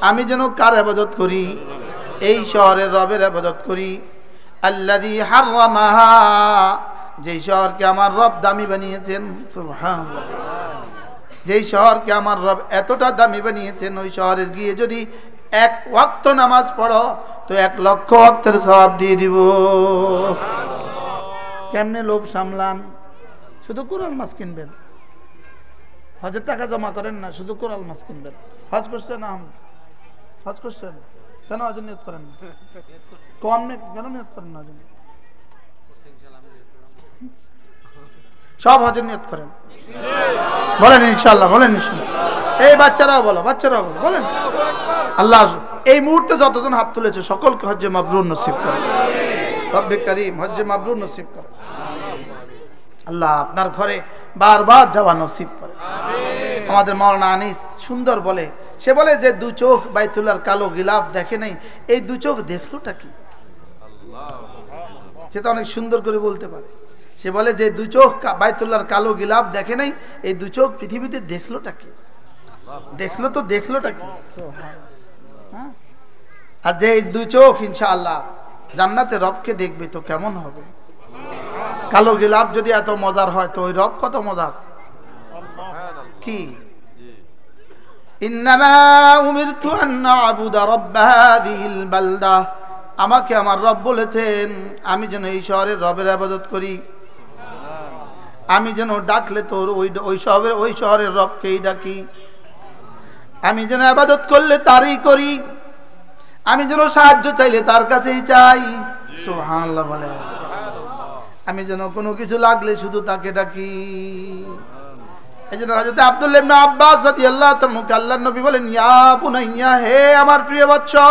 আমি যেন কার ইবাদত করি? এই শহরের রবের ইবাদত করি। আল্লাযী হারামাহা, যেই শহরকে আমার রব দামি বানিয়েছেন, সুবহানাল্লাহ। যেই শহরকে আমার রব এতটা দামি বানিয়েছেন, ওই শহরে গিয়ে যদি এক ওয়াক্ত নামাজ পড়ো তো 1,00,000 ওয়াক্তের সওয়াব দিয়ে দিব। কেমনে লোভ সামলান? শুধু কোরআন মাছ কিনবেন, হজের টাকা জমা করেন না, শুধু কোরআন মাছ কিনবেন। হজ করছেন? হজ করছেন কেন? হজের নিয়ত করেন না? কম কেন নিয়ত করেন না? সব হজের নিয়ত করেন, বলেন ইনশাআল্লাহ, বলেন ইনশাআল্লাহ। এই বাচ্চারাও বলো, বাচ্চারাও বলো, বলেন। আল্লাহ এই মুহূর্তে যতজন হাত তুলেছে সকলকে হজ্জে মাবরুর নসিব করে, রব্বে কারীম হজ্জে মাবরুর নসিব করে। আল্লাহ আপনার ঘরে বারবার যাওয়া নসিব করে। আমাদের মাওলানা আনিস সুন্দর বলে, সে বলে যে দু চোখ বাইতুল্লাহর কালো গিলাফ দেখে নাই, এই দু চোখ দেখলোটা কি? সেটা অনেক সুন্দর করে বলতে পারে। সে বলে যে দু চোখ বাইতুল্লাহর কালো গিলাফ দেখে নাই, এই দু চোখ পৃথিবীতে দেখলোটা কি? দেখলো তো দেখলোটা কি? আর যে এই দু চোখ ইনশাআল্লাহ জান্নাতে রবকে দেখবে তো কেমন হবে? কালো গিলাফ যদি এত মজার হয় তো ওই রব কত মজার। কি ইন্নামা উমিরতু আন আ'বুদা রাব্ব হাযিহিল বালদা, আমাকে আমার রব বলেছেন আমি যেন এই শহরের রবের ইবাদত করি। আমি যেন ডাকলে তোর ওই শহরের রবকেই ডাকি। আমি যেন ইবাদত করলে তারই করি। আমি যেন সাহায্য চাইলে তার কাছেই চাই, সুবহানাল্লাহ বলে। আমি যেন কোনো কিছু লাগলে শুধু তাকে ডাকি। এই জন্য হযরত আব্দুল্লাহ ইবনে আব্বাস রাদিয়াল্লাহু তাআলা আল্লাহর নবী বলেন, ইয়া বুনাইয়া, হে আমার প্রিয় বাচ্চা,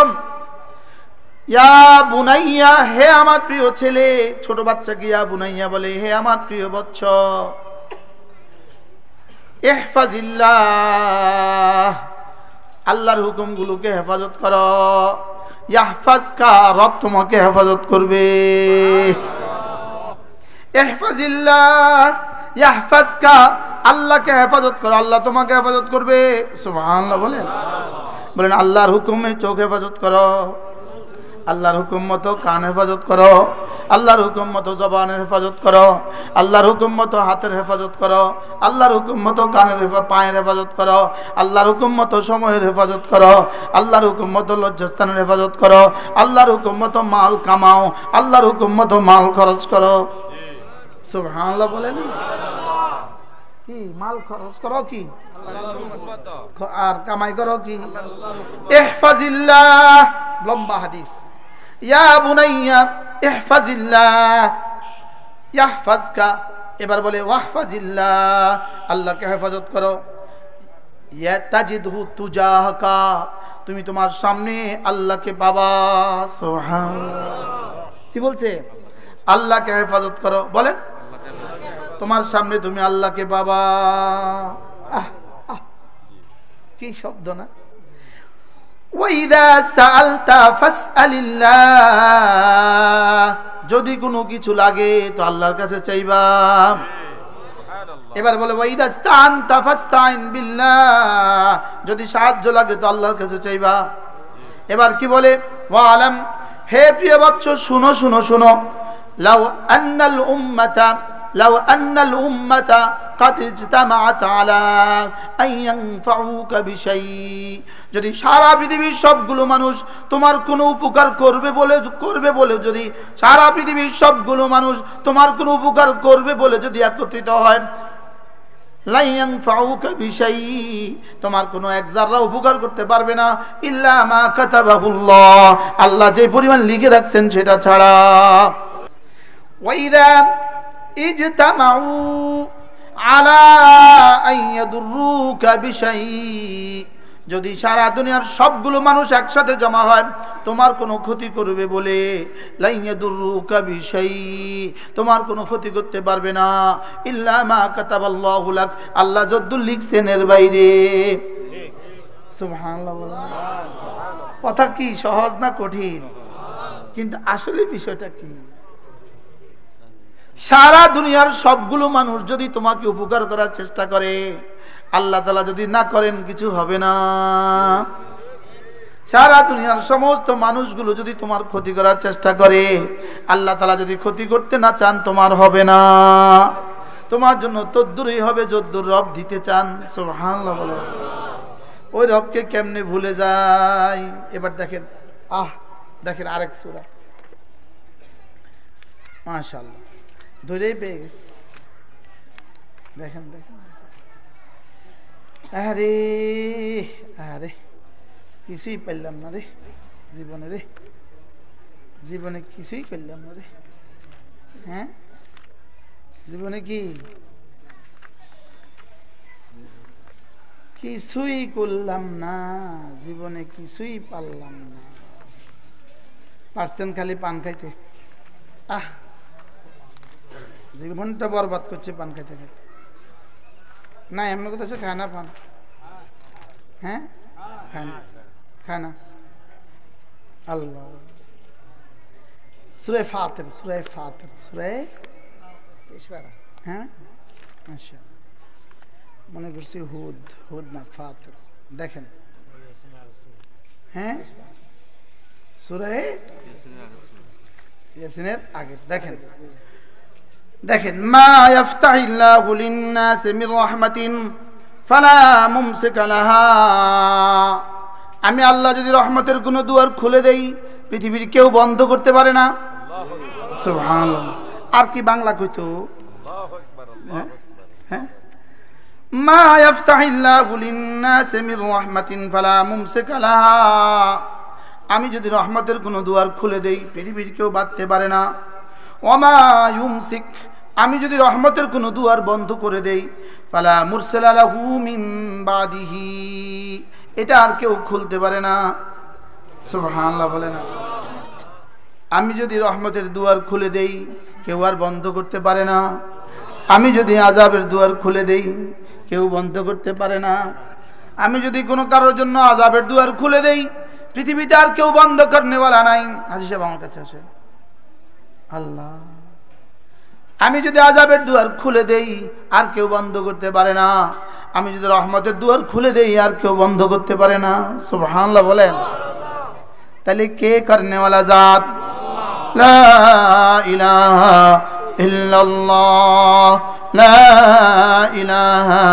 ইয়া বুনাইয়া, হে আমার প্রিয় ছেলে। ছোট বাচ্চাকে ইয়া বুনাইয়া বলে, হে আমার প্রিয় বৎস। ইহফাজিল্লাহ, আল্লাহর হুকুমগুলোকে হেফাজত করো। ইয়াহফাজকা, রব তোমাকে হেফাজত করবে। ইহফাজিল্লাহ ইয়াহফাজকা, আল্লাহকে হেফাজত করো, আল্লাহ তোমাকে হেফাজত করবে। সুবহানাল্লাহ বলেন। বলেন আল্লাহর হুকুমে চোখ হেফাজত করো, আল্লাহর হুকুম মতো কান হেফাজত করো, আল্লাহর হুকুম মতো জবানের হেফাজত করো, আল্লাহর হুকুম মতো হাতের হেফাজত করো, আল্লাহর হুকুম মতো কানের পায়ের হেফাজত করো, আল্লাহর হুকুম মতো সময়ের হেফাজত করো, আল্লাহর হুকুম মতো লজ্জাস্থানের হেফাজত করো, আল্লাহর হুকুম মতো মাল কামাও, আল্লাহর হুকুম মতো মাল খরচ করো। সুবহানাল্লাহ বলেন। কি মাল খরচ করো, কি আর কামাই করো, কি? ইহফাজিল্লাহ, লম্বা হাদিস। ইয়া বুনাইয়া ইহফাজিল্লাহ ইয়াহফাজকা, এবার বলে ওয়াহফাজিল্লাহ, আল্লাহকে হেফাজত করো। ইয়া তাজিদহু তুজাহাকা, তুমি তোমার সামনে আল্লাহকে পাবা। সুবহানাল্লাহ। কি বলছে? আল্লাহকে হেফাজত করো, বলেন তোমার সামনে তুমি আল্লাহকে পাবা। কি শব্দ না? ওয়াইদা সাআলতা ফাসআলিল্লাহ, যদি কোনো কিছু লাগে তো আল্লাহর কাছে চাইবা। এবার বলে ওয়াইদা ইসতাআনতা ফাসতাইন বিল্লাহ, যদি সাহায্য লাগে তো আল্লাহর কাছে চাইবা। এবার কি বলে? ওয়ালাম, হে প্রিয় বাচ্চা শুনো শুনো শুনো, লাউ আন্নাল উম্মাতা قد اجتمعت على ان ينفعوك بشيء যদি সারা পৃথিবীর সবগুলো মানুষ তোমার কোনো উপকার করবে বলে যদি সারা পৃথিবীর সবগুলো মানুষ তোমার কোনো উপকার করবে বলে যদি একত্রিত হয় লা ইয়ানফাউকা বিশাই তোমার কোনো এক যারা উপকার করতে পারবে না ইল্লা মা কাতাবাহুল্লাহ আল্লাহ যে পরিমাণ লিখে রাখছেন সেটা ছাড়া ওয়াইদা ইজতামাউ আলা আইয়াদুরুকা বিশাই যদি সারা দুনিয়ার সবগুলো মানুষ একসাথে জমা হয় তোমার কোনো ক্ষতি করবে বলে লা ইয়াদুরুকা বিশাই তোমার কোনো ক্ষতি করতে পারবে না ইল্লা মা কাতাবাল্লাহু লাক আল্লাহ যদ্দুল লিখছেন এর বাইরে সুবহানাল্লাহ কথা কি সহজ না কঠিন কিন্তু আসলে বিষয়টা কি সারা দুনিয়ার সবগুলো মানুষ যদি তোমাকে উপকার করার চেষ্টা করে আল্লাহ তাআলা যদি না করেন কিছু হবে না সারা দুনিয়ার সমস্ত মানুষগুলো যদি তোমার ক্ষতি করার চেষ্টা করে আল্লাহ তাআলা যদি ক্ষতি করতে না চান তোমার হবে না তোমার জন্য তদ্দুরই হবে যদ্দুর রব দিতে চান সুবহানাল্লাহ বলে ওই রবকে কেমনে ভুলে যায় এবার দেখেন দেখেন আরেক সূরা মাশাআল্লাহ ধরেই পেয়ে গেছে দেখেন আরে আরে কিছুই পেলাম না রে জীবনে কিছুই পেলাম না রে হ্যাঁ জীবনে কিছুই করলাম না জীবনে কিছুই পারলাম না পারছেন খালি পান খাইতে জীবনটা বরবাদ করছে পান খাইতে না এমন কথা খায় না পান হ্যাঁ খায় না আল্লাহ সূরা ফাতির হ্যাঁ আচ্ছা মনে করছি হুদ না ফাতির দেখেন হ্যাঁ সূরা ইয়াসিনের আগে দেখেন মা ইয়াফতাহিল্লাহু লিন-নাসি মির রাহমাতিন ফালা মুমসিকা লাহা আমি আল্লাহ যদি রহমতের কোনো দুয়ার খুলে দেই পৃথিবীর কেউ বন্ধ করতে পারে না সুবহানাল্লাহ আর কি বাংলা কইতো আল্লাহু আকবার হ্যাঁ মা ইয়াফতাহিল্লাহু লিন-নাসি মির রাহমাতিন ফালা মুমসিকা লাহা আমি যদি রহমতের কোনো দুয়ার খুলে দেই পৃথিবীর কেউ বাঁধতে পারে না ওয়ামা ইউমসিক আমি যদি রহমতের কোনো দুয়ার বন্ধ করে দেই ফালা মুরসালা লাহু মিন বাদিহি এটা আর কেউ খুলতে পারে না সুবহানাল্লাহ বলে না আমি যদি রহমতের দুয়ার খুলে দেই কেউ আর বন্ধ করতে পারে না আমি যদি আযাবের দুয়ার খুলে দেই কেউ বন্ধ করতে পারে না আমি যদি কোনো কারোর জন্য আযাবের দুয়ার খুলে দেই পৃথিবীতে আর কেউ বন্ধ করনেওয়ালা নাই হাজী সাহেব আমার কাছে আসে আল্লাহ আমি যদি আযাবের দুয়ার খুলে দেই আর কেউ বন্ধ করতে পারে না আমি যদি রহমতের দুয়ার খুলে দেই আর কেউ বন্ধ করতে পারে না সুবহানাল্লাহ বলেন তাহলে কে করনেওয়ালা জাত লা ইলাহা ইল্লাল্লাহ লা ইলাহা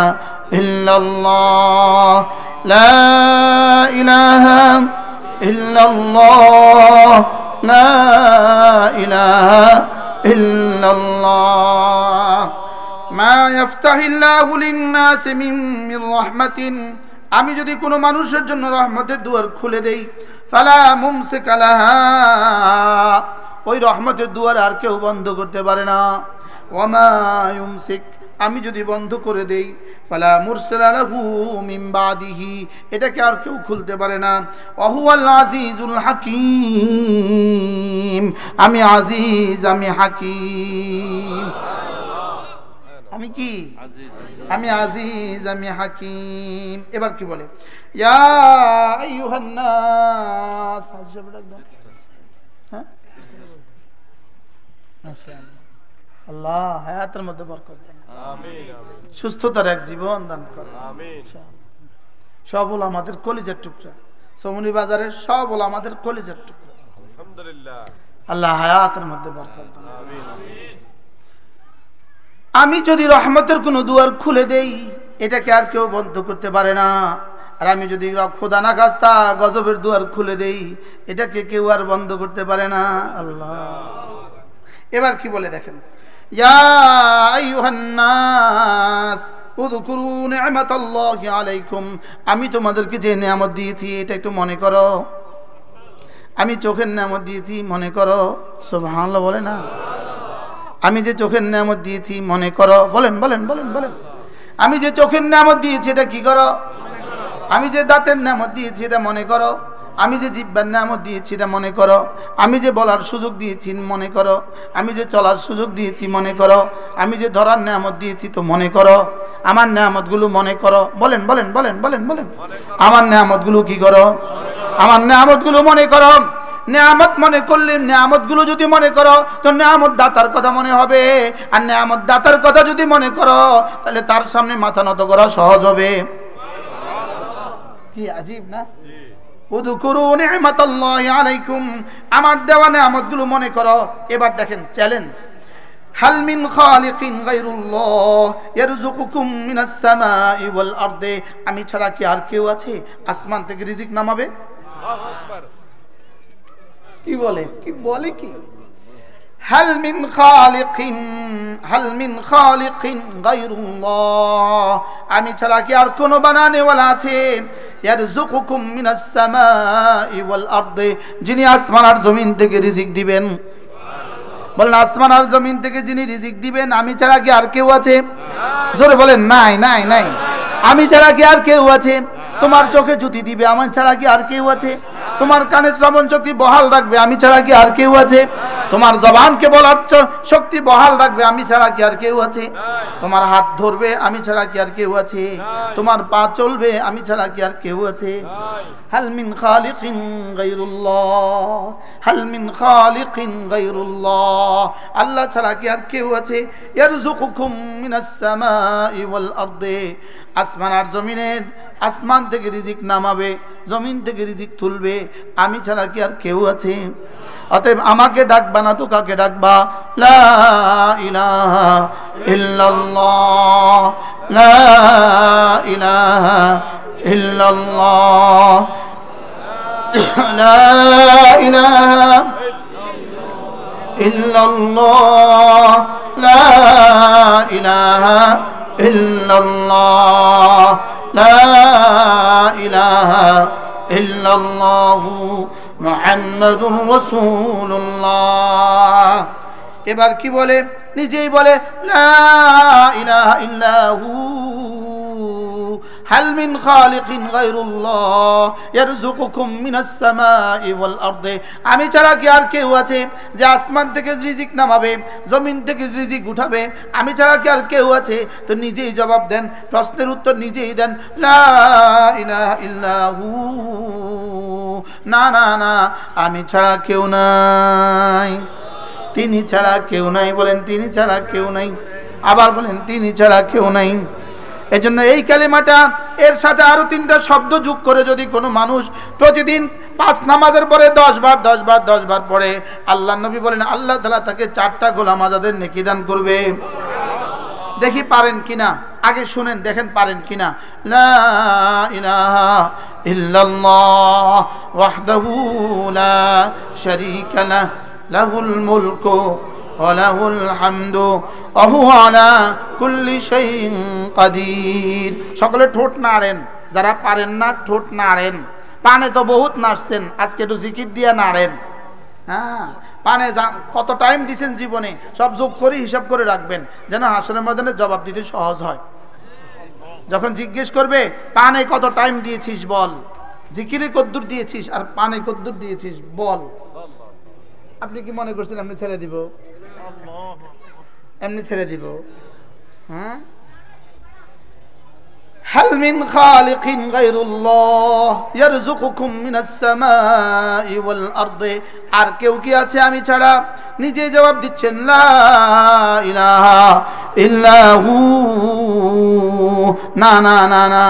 ইল্লাল্লাহ লা ইলাহা ইল্লাল্লাহ লা ইলাহা ইল্লাল্লাহ মা ইয়াফতাহিল্লাহু লিন-নাসি মির রাহমাতিন আমি যদি কোনো মানুষের জন্য রহমতের দুয়ার খুলে দেই ফালা মুমসিকা লাহা ওই রহমতের দুয়ার আর কেউ বন্ধ করতে পারে না ওয়ামা ইউমসিক আমি যদি বন্ধ করে দেই ফালা মুরসালা লাহু মিন বাদিহি এটাকে আর কেউ খুলতে পারে না ওয়া হুয়াল আজিজুল হাকীম আমি আজিজ আমি হাকীম আমি কি আমি আজিজ আমি হাকীম এবার কি বলে ইয়া আইয়ুহান নাস হ্যাঁ আল্লাহ হায়াতের মধ্যে বরকত দেন আমিন সুস্থতার এক জীবন দান করেন আমিন সব হলো আমাদের কলিজার টুকরা সমনি বাজারের সব হলো আমাদের কলিজার টুকরা আলহামদুলিল্লাহ আল্লাহ হায়াতের মধ্যে বরকত দান। আমি যদি রহমতের কোনো দুয়ার খুলে দেই এটাকে আর কেউ বন্ধ করতে পারে না। আর আমি যদি খোদা না খাস্তা গজবের দুয়ার খুলে দেই এটাকে কেউ আর বন্ধ করতে পারে না। আল্লাহ এবার কি বলে দেখেন, ইয়া আইয়ুহান নাস উযকুরু নি'মাতাল্লাহি আলাইকুম, আমি তোমাদেরকে যে নিয়ামত দিয়েছি এটা একটু মনে করো। আমি চোখের নিয়ামত দিয়েছি মনে করো। সুবহানাল্লাহ বলে না, আমি যে চোখের নিয়ামত দিয়েছি মনে করো। বলেন বলেন বলেন বলেন, আমি যে চোখের নিয়ামত দিয়েছি এটা কি করো? আমি যে দাঁতের নিয়ামত দিয়েছি এটা মনে করো। আমি যে জিহ্বার নিয়ামত দিয়েছি এটা মনে করো। আমি যে বলার সুযোগ দিয়েছি মনে করো। আমি যে চলার সুযোগ দিয়েছি মনে করো। আমি যে ধরার নিয়ামত দিয়েছি তো মনে করো। আমার নিয়ামতগুলো মনে করো। বলেন বলেন বলেন বলেন বলেন, আমার নিয়ামতগুলো কি করো? আমার নিয়ামতগুলো মনে করো। নিয়ামত মনে করলে, নিয়ামতগুলো যদি মনে করো তো নিয়ামত দাতার কথা মনে হবে। আর নিয়ামত দাতার কথা যদি মনে করো তাহলে তার সামনে মাথা নত করা সহজ হবে। কি আজীব না? উযকুরু নি'মাতাল্লাহি আলাইকুম, আমার দেওয়া নিয়ামতগুলো মনে করো। এবার দেখেন চ্যালেঞ্জ, হাল মিন খালিকিন গায়রুল্লাহ ইয়ারযুকুকুম মিনাস সামাই ওয়াল আরদি, আমি ছাড়া কি আর কেউ আছে আসমান থেকে রিজিক নামাবে? আল্লাহু আকবার। কি বলে কি বলে কি, হাল মিন খালিকিন গায়রুল্লাহ, আমি ছাড়া কি আর কোনো বানানেওয়ালা আছে? ইয়ারযুকুকুম মিনাস সামাই ওয়াল আরদি, যিনি আসমান আর জমিন থেকে রিজিক দিবেন। বলেন আসমান আর জমিন থেকে যিনি রিজিক দিবেন আমি ছাড়া কি আর কেউ আছে? জোরে বলেন নাই নাই নাই, আমি ছাড়া কি আর কেউ আছে? তোমার চোখে জ্যোতি দিবে আমি ছাড়া কি আর কেউ আছে? তোমার কানে শ্রবণ শক্তি বহাল রাখবে আমি ছাড়া কি আর কেউ আছে? তোমার জবানকে বলার শক্তি বহাল রাখবে আমি ছাড়া কি আর কেউ আছে? তোমার হাত ধরবে আমি ছাড়া কি আর কেউ আছে? তোমার পা চলবে আমি ছাড়া কি আর কেউ আছে? হাল মিন খালিকিন গায়রুল্লাহ, হাল মিন খালিকিন গায়রুল্লাহ, আল্লাহ ছাড়া কি আর কেউ আছে? ইয়ারযুকুকুম মিনাস সামাই ওয়াল আরদি, আসমান আর জমিনের, আসমান থেকে রিজিক নামাবে, জমিন থেকে রিজিক তুলবে, আমি ছাড়া কি আর কেউ আছে? অতএব আমাকে ডাকবা না তো কাকে ডাকবা? লা ইলাহা ইল্লাল্লাহ, লা ইলাহা ইল্লাল্লাহ, লা ইলাহা ইল্লাল্লাহ, লা ইলাহা ইল্লাল্লাহ, লা ইলাহা ইল্লাল্লাহু মুহাম্মাদুর রাসূলুল্লাহ। এবার কি বলে? নিজেই বলে লা ইলাহা ইল্লাহু, হাল মিন খালিকিন গায়রুল্লাহ ইয়ারযুকুকুম মিনাস সামাই ওয়াল আরদি, আমি ছাড়া কি আর কেউ আছে যে আসমান থেকে রিজিক নামাবে, জমিন থেকে রিজিক উঠাবে? আমি ছাড়া কি আর কেউ আছে? তো নিজেই জবাব দেন, প্রশ্নের উত্তর নিজেই দেন, লা ইলাহা ইল্লাহু, না না না, আমি ছাড়া কেউ নাই, তিনি ছাড়া কেউ নাই। বলেন তিনি ছাড়া কেউ নাই, আবার বলেন তিনি ছাড়া কেউ নাই। এজন্য এই কালিমাটা এর সাথে আরো 3টা শব্দ যোগ করে যদি কোনো মানুষ প্রতিদিন 5 নামাজের পরে 10 বার পড়ে, আল্লাহ নবী বলেন আল্লাহ তাআলা তাকে 4টা গোলাম আজাদের নেকি দান করবে। দেখি পারেন কিনা, আগে শুনেন দেখেন পারেন কিনা। লা ইলাহা ইল্লাল্লাহ ওয়াহদাহু লা শারীকা লাহু লাহুল মুলকু ওয়া লাহুল হামদু ওয়া হুয়া আলা কুল্লি শাইইন কাদির। সকলে ঠোঁট নাড়েন, যারা পারেন না ঠোঁট নাড়েন। পানে তো বহুত নাড়ছেন, আজকে একটু জিকির দিয়ে নাড়েন। হ্যাঁ, পানে কত টাইম দিয়েছেন জীবনে সব যোগ করে হিসাব করে রাখবেন, যেন হাসরের ময়দানে জবাব দিতে সহজ হয়। যখন জিজ্ঞেস করবে পানে কত টাইম দিয়েছিস বল, জিকিরে কদ্দুর দিয়েছিস আর পানে কদ্দুর দিয়েছিস বল। আপনি কি মনে করছেন এমনি ছেড়ে দিব? এমনি ছেড়ে দিব? হ্যাঁ, হাল মিন খালিকিন গায়রুল্লাহ ইয়ারযুকুকুম মিনাস সামাই ওয়াল আরদি, আর কেউ কি আছে আমি ছাড়া? নিজে জবাব দিচ্ছেন লা ইলাহা ইল্লাহু, না না না না,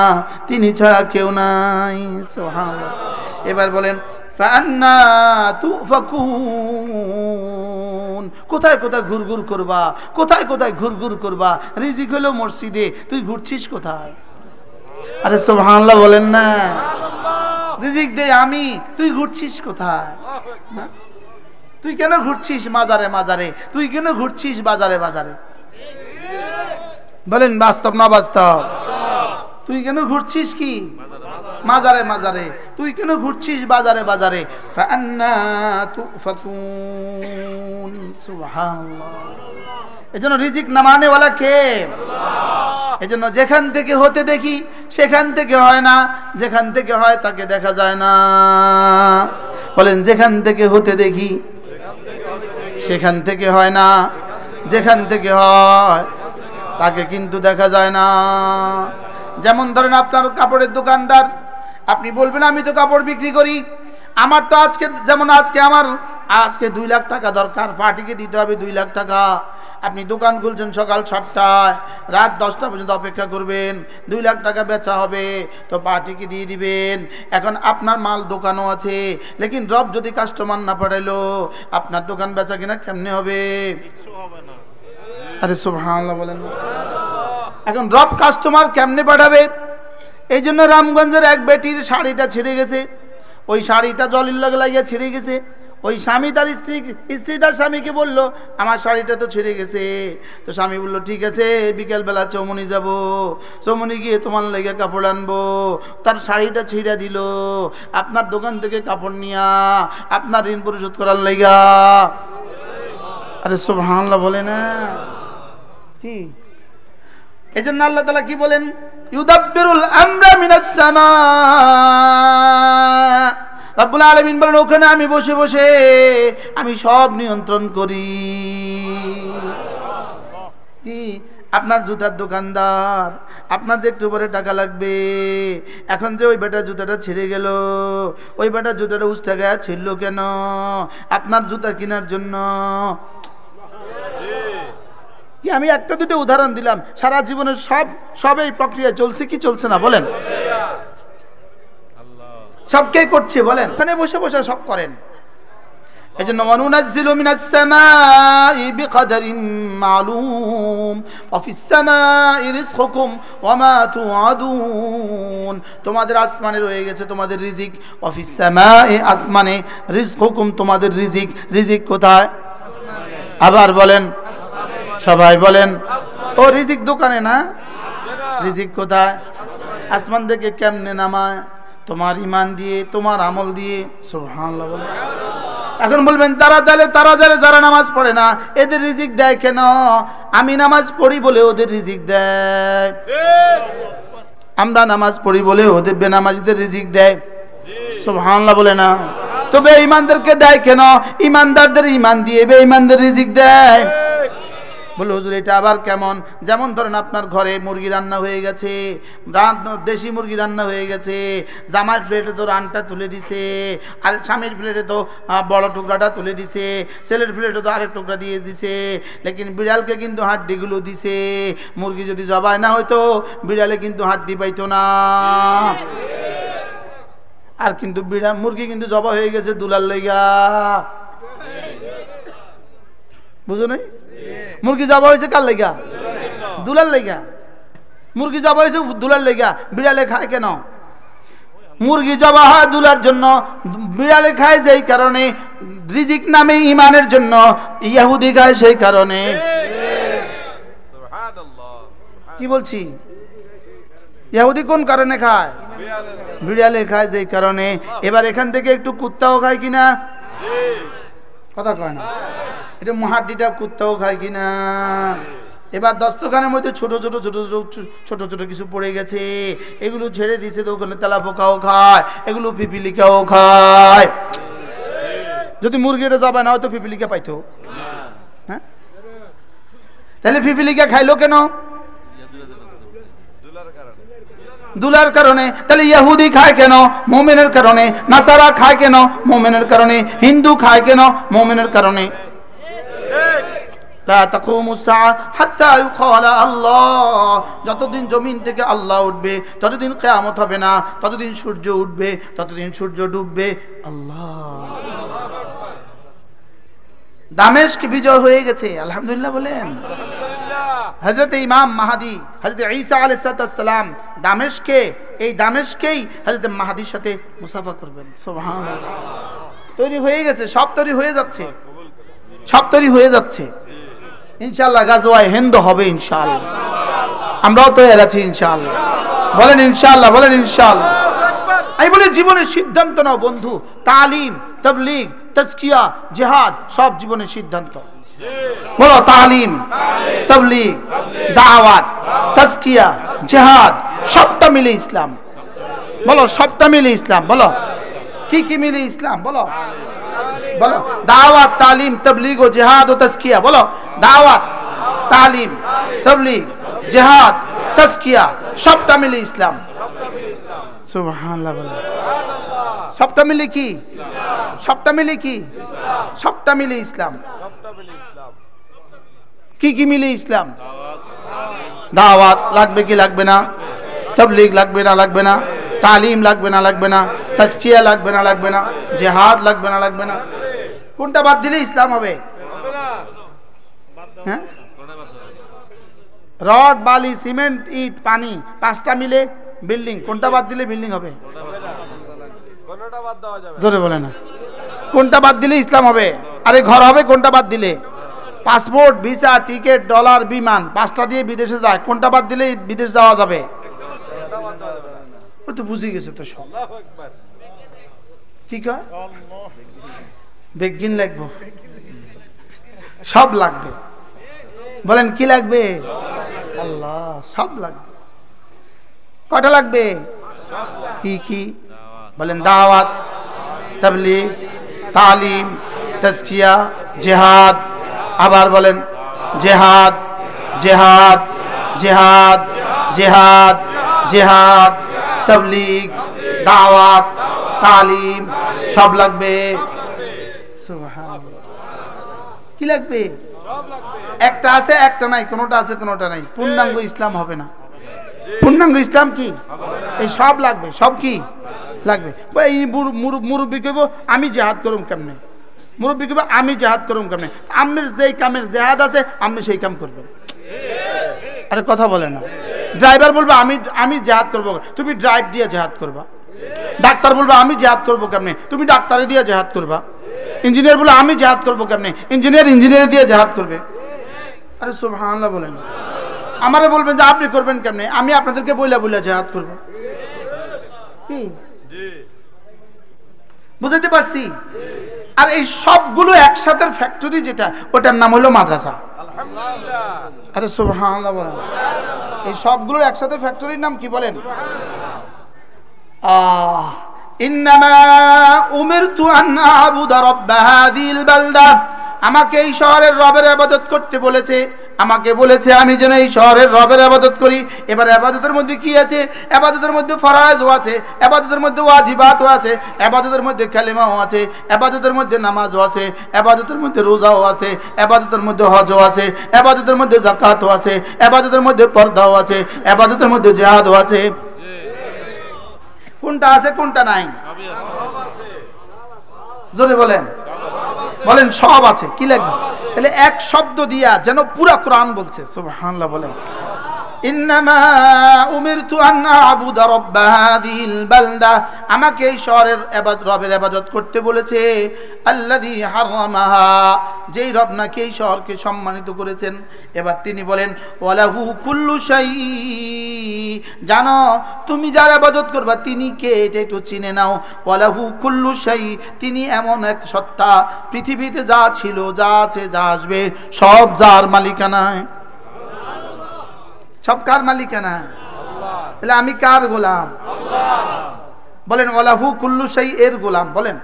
তিনি ছাড়া কেউ নাই। সুবহানাল্লাহ। এবার বলেন ফাআন্না তুফাকুন। কোথায় কোথায় ঘুরঘুর করবা, কোথায় কোথায় ঘুরঘুর করবা? রিজিক হলো মসজিদে, তুই ঘুরছিস কোথায়? আরে সুবহানাল্লাহ বলেন না। রিজিক দে আমি, তুই ঘুরছিস কোথায়? তুই কেন ঘুরছিস মাজারে মাজারে? তুই কেন ঘুরছিস বাজারে বাজারে? বলেন বাস্তব না বাস্তব? তুই কেন ঘুরছিস কি মাজারে মাজারে? তুই কেন ঘুরছিস বাজারে বাজারে? ফাআন্না তুফাকুন। সুবহানাল্লাহ। এজন্য রিজিক নামানেওয়ালা কে? এজন্য যেখান থেকে হতে দেখি সেখান থেকে হয় না, যেখান থেকে হয় তাকে দেখা যায় না। বলেন যেখান থেকে হতে দেখি সেখান থেকে হয় না, যেখান থেকে হয় তাকে কিন্তু দেখা যায় না। যেমন ধরেন আপনার কাপড়ের দোকানদার, আপনি বলবেন আমি তো কাপড় বিক্রি করি, আমার তো আজকে যেমন আজকে 2 লাখ টাকা দরকার, পার্টিকে দিতে হবে 2 লাখ টাকা। আপনি দোকান খুলছেন সকাল 7টায়, রাত 10টা পর্যন্ত অপেক্ষা করবেন, 2 লাখ টাকা বেচা হবে তো পার্টিকে দিয়ে দিবেন। এখন আপনার মাল দোকানও আছে, লেকিন রব যদি কাস্টমার না পাঠাইলো আপনার দোকান বেচা কিনা কেমনে হবে? আরে সুবহানাল্লাহ বলেন। এখন রব কাস্টমার কেমনে পাঠাবে? এই জন্য রামগঞ্জের এক বেটির শাড়িটা ছিঁড়ে গেছে, ওই শাড়িটা জলের লগে লাগিয়ে ছিঁড়ে গেছে। ওই স্বামী তার স্ত্রী তার স্বামীকে বলল আমার শাড়িটা তো ছিঁড়ে গেছে। তো স্বামী বলল ঠিক আছে বিকেলবেলা চৌমনি যাব, চৌমনি গিয়ে তোমার লেগে কাপড় আনবো। তার শাড়িটা ছিঁড়ে দিল, আপনার দোকান থেকে কাপড় নিয়া আপনার ঋণ পরিশোধ করার লেগা। আরে সুবহানাল্লাহ বলে না কি? এই জন্য আল্লাহ তাআলা কি বলেন? ইউদাব্বিরুল আমরা মিনাস সামা। রব্বুল আলামিন বলেন ওখানে আমি বসে বসে আমি সব নিয়ন্ত্রণ করি। কি? আপনার জুতার দোকানদার, আপনার যে একটু পরে টাকা লাগবে, এখন যে ওই বেটার জুতাটা ছিঁড়ে গেল, ওই বেটার জুতাটা উস্তে গায়ে ছিঁড়লো কেন? আপনার জুতা কেনার জন্য। কি আমি একটা দুটো উদাহরণ দিলাম, সারা জীবনের সব এই প্রক্রিয়া চলছে কি চলছে না বলেন? সবকে করছে বলেন, এখানে বসে বসে সব করেন। এজন্য ওয়ানুনাজ্জিলু মিনাস সামাই বিকদরিন মালুম ওয়া ফিস সামাই রিজকুকুম ওয়া মা তুআদুন। তোমাদের আসমানে রয়ে গেছে তোমাদের রিজিক, ওয়া ফিস সামাই আসমানে রিজকুকুম তোমাদের রিজিক। রিজিক কোথায়? আবার বলেন, সবাই বলেন। ও রিজিক দোকানে না, রিজিক কোথায়? আসমান থেকে কেমনে নামায়? তোমার ঈমান দিয়ে, তোমার আমল দিয়ে। সুবহানাল্লাহ বলেন। এখন বলবেন তারা যারা নামাজ পড়ে না এদের রিজিক দেয় কেন? আমি নামাজ পড়ি বলে ওদের রিজিক দেয়, আমরা নামাজ পড়ি বলে ওদের বেনামাজিদের রিজিক দেয়। সুবহানাল্লাহ বলে না? তো বেঈমানদেরকে দেয় কেন? ঈমানদারদের ঈমান দিয়ে বেঈমানদের রিজিক দেয়। বলে হুজুর এটা আবার কেমন? যেমন ধরেন আপনার ঘরে মুরগি রান্না হয়ে গেছে, দেশি মুরগি রান্না হয়ে গেছে, জামার প্লেটে তো রানটা তুলে দিছে, আর স্বামীর প্লেটে তো বড় টুকরাটা তুলে দিছে, ছেলের প্লেটে তো আরেক টুকরা দিয়ে দিছে, লেকিন বিড়ালকে কিন্তু হাড্ডিগুলো দিছে। মুরগি যদি জবাই না হইতো বিড়ালে কিন্তু হাড্ডি পাইতো না। আর কিন্তু মুরগি কিন্তু জবা হয়ে গেছে দুলার লেগা, বুঝো নাই? মুরগি জবা হয়েছে কার লেগা? দুলার লেগা। মুরগি জবা হয়েছে দুলার লেগা। বিড়ালে খায় কেন? মুরগি জবা হয় দুলার জন্য, বিড়ালে খায় যেই কারণে, রিজিক নামে ঈমানের জন্য, ইহুদি খায় সেই কারণে। কি বলছি? ইহুদি কোন কারণে খায়? বিড়ালে খায় যেই কারণে। এবার এখান থেকে একটু কুত্তাও খায় কিনা? কথা কয় না? এটা হাড্ডিটা কুত্তাও খায় কিনা? এবার দস্তখানের মধ্যে ছোট ছোট কিছু পড়ে গেছে, এগুলো ছেড়ে দিয়েছে তো ওখানে তেলা পোকাও খায়, এগুলো পিপিলিকাও খায়। যদি মুরগিটা জবাই না হয়তো পিপিলিকা পাইতো, হ্যাঁ? তাহলে পিপিলিকা খাইলো কেন? দুলার কারণে। তাহলে ইহুদি খায় কেন? মুমিনের কারণে। নাসারা খায় কেন? মুমিনের কারণে। হিন্দু খায় কেন? মুমিনের কারণে। লা তাকুমুস সাআ হাত্তা ইউকালা আল্লাহ, যতদিন জমিন থেকে আল্লাহ উঠবে ততদিন কিয়ামত হবে না, ততদিন সূর্য উঠবে, ততদিন সূর্য ডুববে। আল্লাহ, দামেস্ক বিজয় হয়ে গেছে, আলহামদুলিল্লাহ বলেন। হযরত ইমাম মাহদী হযরত ঈসা আলাইহিস সালাম দামেস্কে, এই দামেস্কেই হযরত মাহদীর সাথে মুসাফা করবেন। সুবহানাল্লাহ, তৈরি হয়ে গেছে, সব তৈরি হয়ে যাচ্ছে, সব তৈরি হয়ে যাচ্ছে। ইনশাআল্লাহ গাজওয়ায়ে হিন্দ হবে ইনশাআল্লাহ, আমরাও তৈরি আছি ইনশাআল্লাহ। বলেন ইনশাআল্লাহ, বলেন ইনশাআল্লাহ। আমি বলি জীবনের সিদ্ধান্ত নাও বন্ধু, তালিম, তাবলীগ, তাজকিয়া, জিহাদ সব জীবনের সিদ্ধান্ত। বলো তালিম, তাবলীগ, দাওয়াত, তাজকিয়া, জিহাদ সবটা মিলে ইসলাম। বলো সবটা মিলে ইসলাম। বলো কি কি মিলে ইসলাম? বলো বলো দাওয়াত, তালিম, তাবলীগ ও জিহাদ ও তাজকিয়া। বলো দাওয়াত, তালিম, তাবলীগ, জিহাদ, তাজকিয়া সবটা মিলে ইসলাম। সুবহানাল্লাহ, বলো সবটা মিলে কি? সবটা মিলে কি? সবটা মিলে ইসলাম। কি কি মিলে ইসলাম? দাওয়াত লাগবে কি লাগবে না? তাবলীগ লাগবে না লাগবে না? তালিম লাগবে না লাগবে না? তাজকিয়া লাগবে না লাগবে না? জিহাদ লাগবে না লাগবে না? কোনটা বাদ দিলে ইসলাম হবে? হ্যাঁ, রড, বালি, সিমেন্ট, ইট, পানি পাঁচটা মিলে বিল্ডিং, কোনটা বাদ দিলে বিল্ডিং হবে? জোরে বলে না, কোনটা বাদ দিলে ইসলাম হবে? আরে ঘর হবে কোনটা বাদ দিলে? পাসপোর্ট, ভিসা, টিকিট, ডলার, বিমান পাঁচটা দিয়ে বিদেশে যায়, কোনটা বাদ দিলে বিদেশ যাওয়া যাবে? ও তো বুঝে গেছে তো সব। কি কয়? বেগিন লাগবো, সব লাগবে। বলেন কি লাগবে? আল্লাহ, সব লাগবে। কয়টা লাগবে? কি কি? বলেন দাওয়াত, তাবলীগ, তালিম, তাজকিয়া, জিহাদ। আবার বলেন জিহাদ, জিহাদ, জিহাদ, জিহাদ, জিহাদ, তাবলীগ, দাওয়াত, তালিম সব লাগবে। সুবহানাল্লাহ, কি লাগবে? একটা আছে একটা নাই, কোনটা আছে কোনটা নাই, পূর্ণাঙ্গ ইসলাম হবে না। পূর্ণাঙ্গ ইসলাম কি? এই সব লাগবে। সব কি লাগবে? এই মুরব্বী কইব আমি জিহাদ করুম কেমনে? মুরব্বী কইব আমি জিহাদ করুম কেমনে? আমি যেই কামের জিহাদ আছে আপনি সেই কাম করবেন। আরে কথা বলে না। ড্রাইভার বলবে আমি জিহাদ করবো, তুমি ড্রাইভ দিয়ে জিহাদ করবা। ডাক্তার বলবে আমি জিহাদ করবো কেমনে? তুমি ডাক্তারে দিয়ে জিহাদ করবা। ইঞ্জিনিয়ার বলে আমি জিহাদ করবো কেমনে? ইঞ্জিনিয়ার দিয়ে জিহাদ করবে। আরে সুবহানাল্লাহ বলেন। আমারে বলবেন যে আপনি করবেন কেমনে? আমি আপনাদেরকে বইলা বইলা জিহাদ করব। কি বুঝাইতে পারছি? আর এই সবগুলো একসাথে ফ্যাক্টরি যেটা, ওটার নাম হলো মাদ্রাসা। আলহামদুলিল্লাহ। আরে সুবহানাল্লাহ বলেন। এই সবগুলো একসাথে ফ্যাক্টরির নাম কি বলেন? ইন্নামা উমিরতু আন আ'বুদা রাব্ব হাযিহিল বালদা। আমাকে এই শহরের রবের ইবাদত করতে বলেছে, আমাকে বলেছে আমি যেন এই শহরের রবের ইবাদত করি। এবার ইবাদতের মধ্যে কি আছে? ইবাদতের মধ্যে ফরজও আছে, ইবাদতের মধ্যে ওয়াজিবাতও আছে, ইবাদতের মধ্যে কালেমাও আছে, ইবাদতের মধ্যে নামাজও আছে, ইবাদতের মধ্যে রোজাও আছে, ইবাদতের মধ্যে হজও আছে, ইবাদতের মধ্যে যাকাতও আছে, ইবাদতের মধ্যে পর্দাও আছে, ইবাদতের মধ্যে জিহাদও আছে। কোনটা আছে কোনটা নাই? জোরে বলেন। বলেন সব আছে। কি লাগবে? তাহলে এক শব্দ দিয়া যেন পুরা কোরআন বলছে। সুবহানাল্লাহ বলেন। ইন্নামা উমিরতু আন আ'বুদা রাব্ব হাযিহিল বালদা। আমাকে এই শহরের রবের ইবাদত করতে বলেছে। আল্লাযী হারামাহা, যেই রব নাকি এই শহরকে সম্মানিত করেছেন। এবার তিনি বলেন ওয়ালাহু কুল্লু শাই। জানো তুমি যার ইবাদত করবা তিনি কে এটা একটু চিনে নাও। ওয়ালাহু কুল্লু শাই, তিনি এমন এক সত্তা, পৃথিবীতে যা ছিল, যা আছে, যা আসবে সব যার মালিকানায়। সব কার মালিকানা? আল্লাহ। তাহলে আমি কার গোলাম? আল্লাহ। বলেন ওয়ালাহু কুল্লু শাই এর গোলাম। বলেন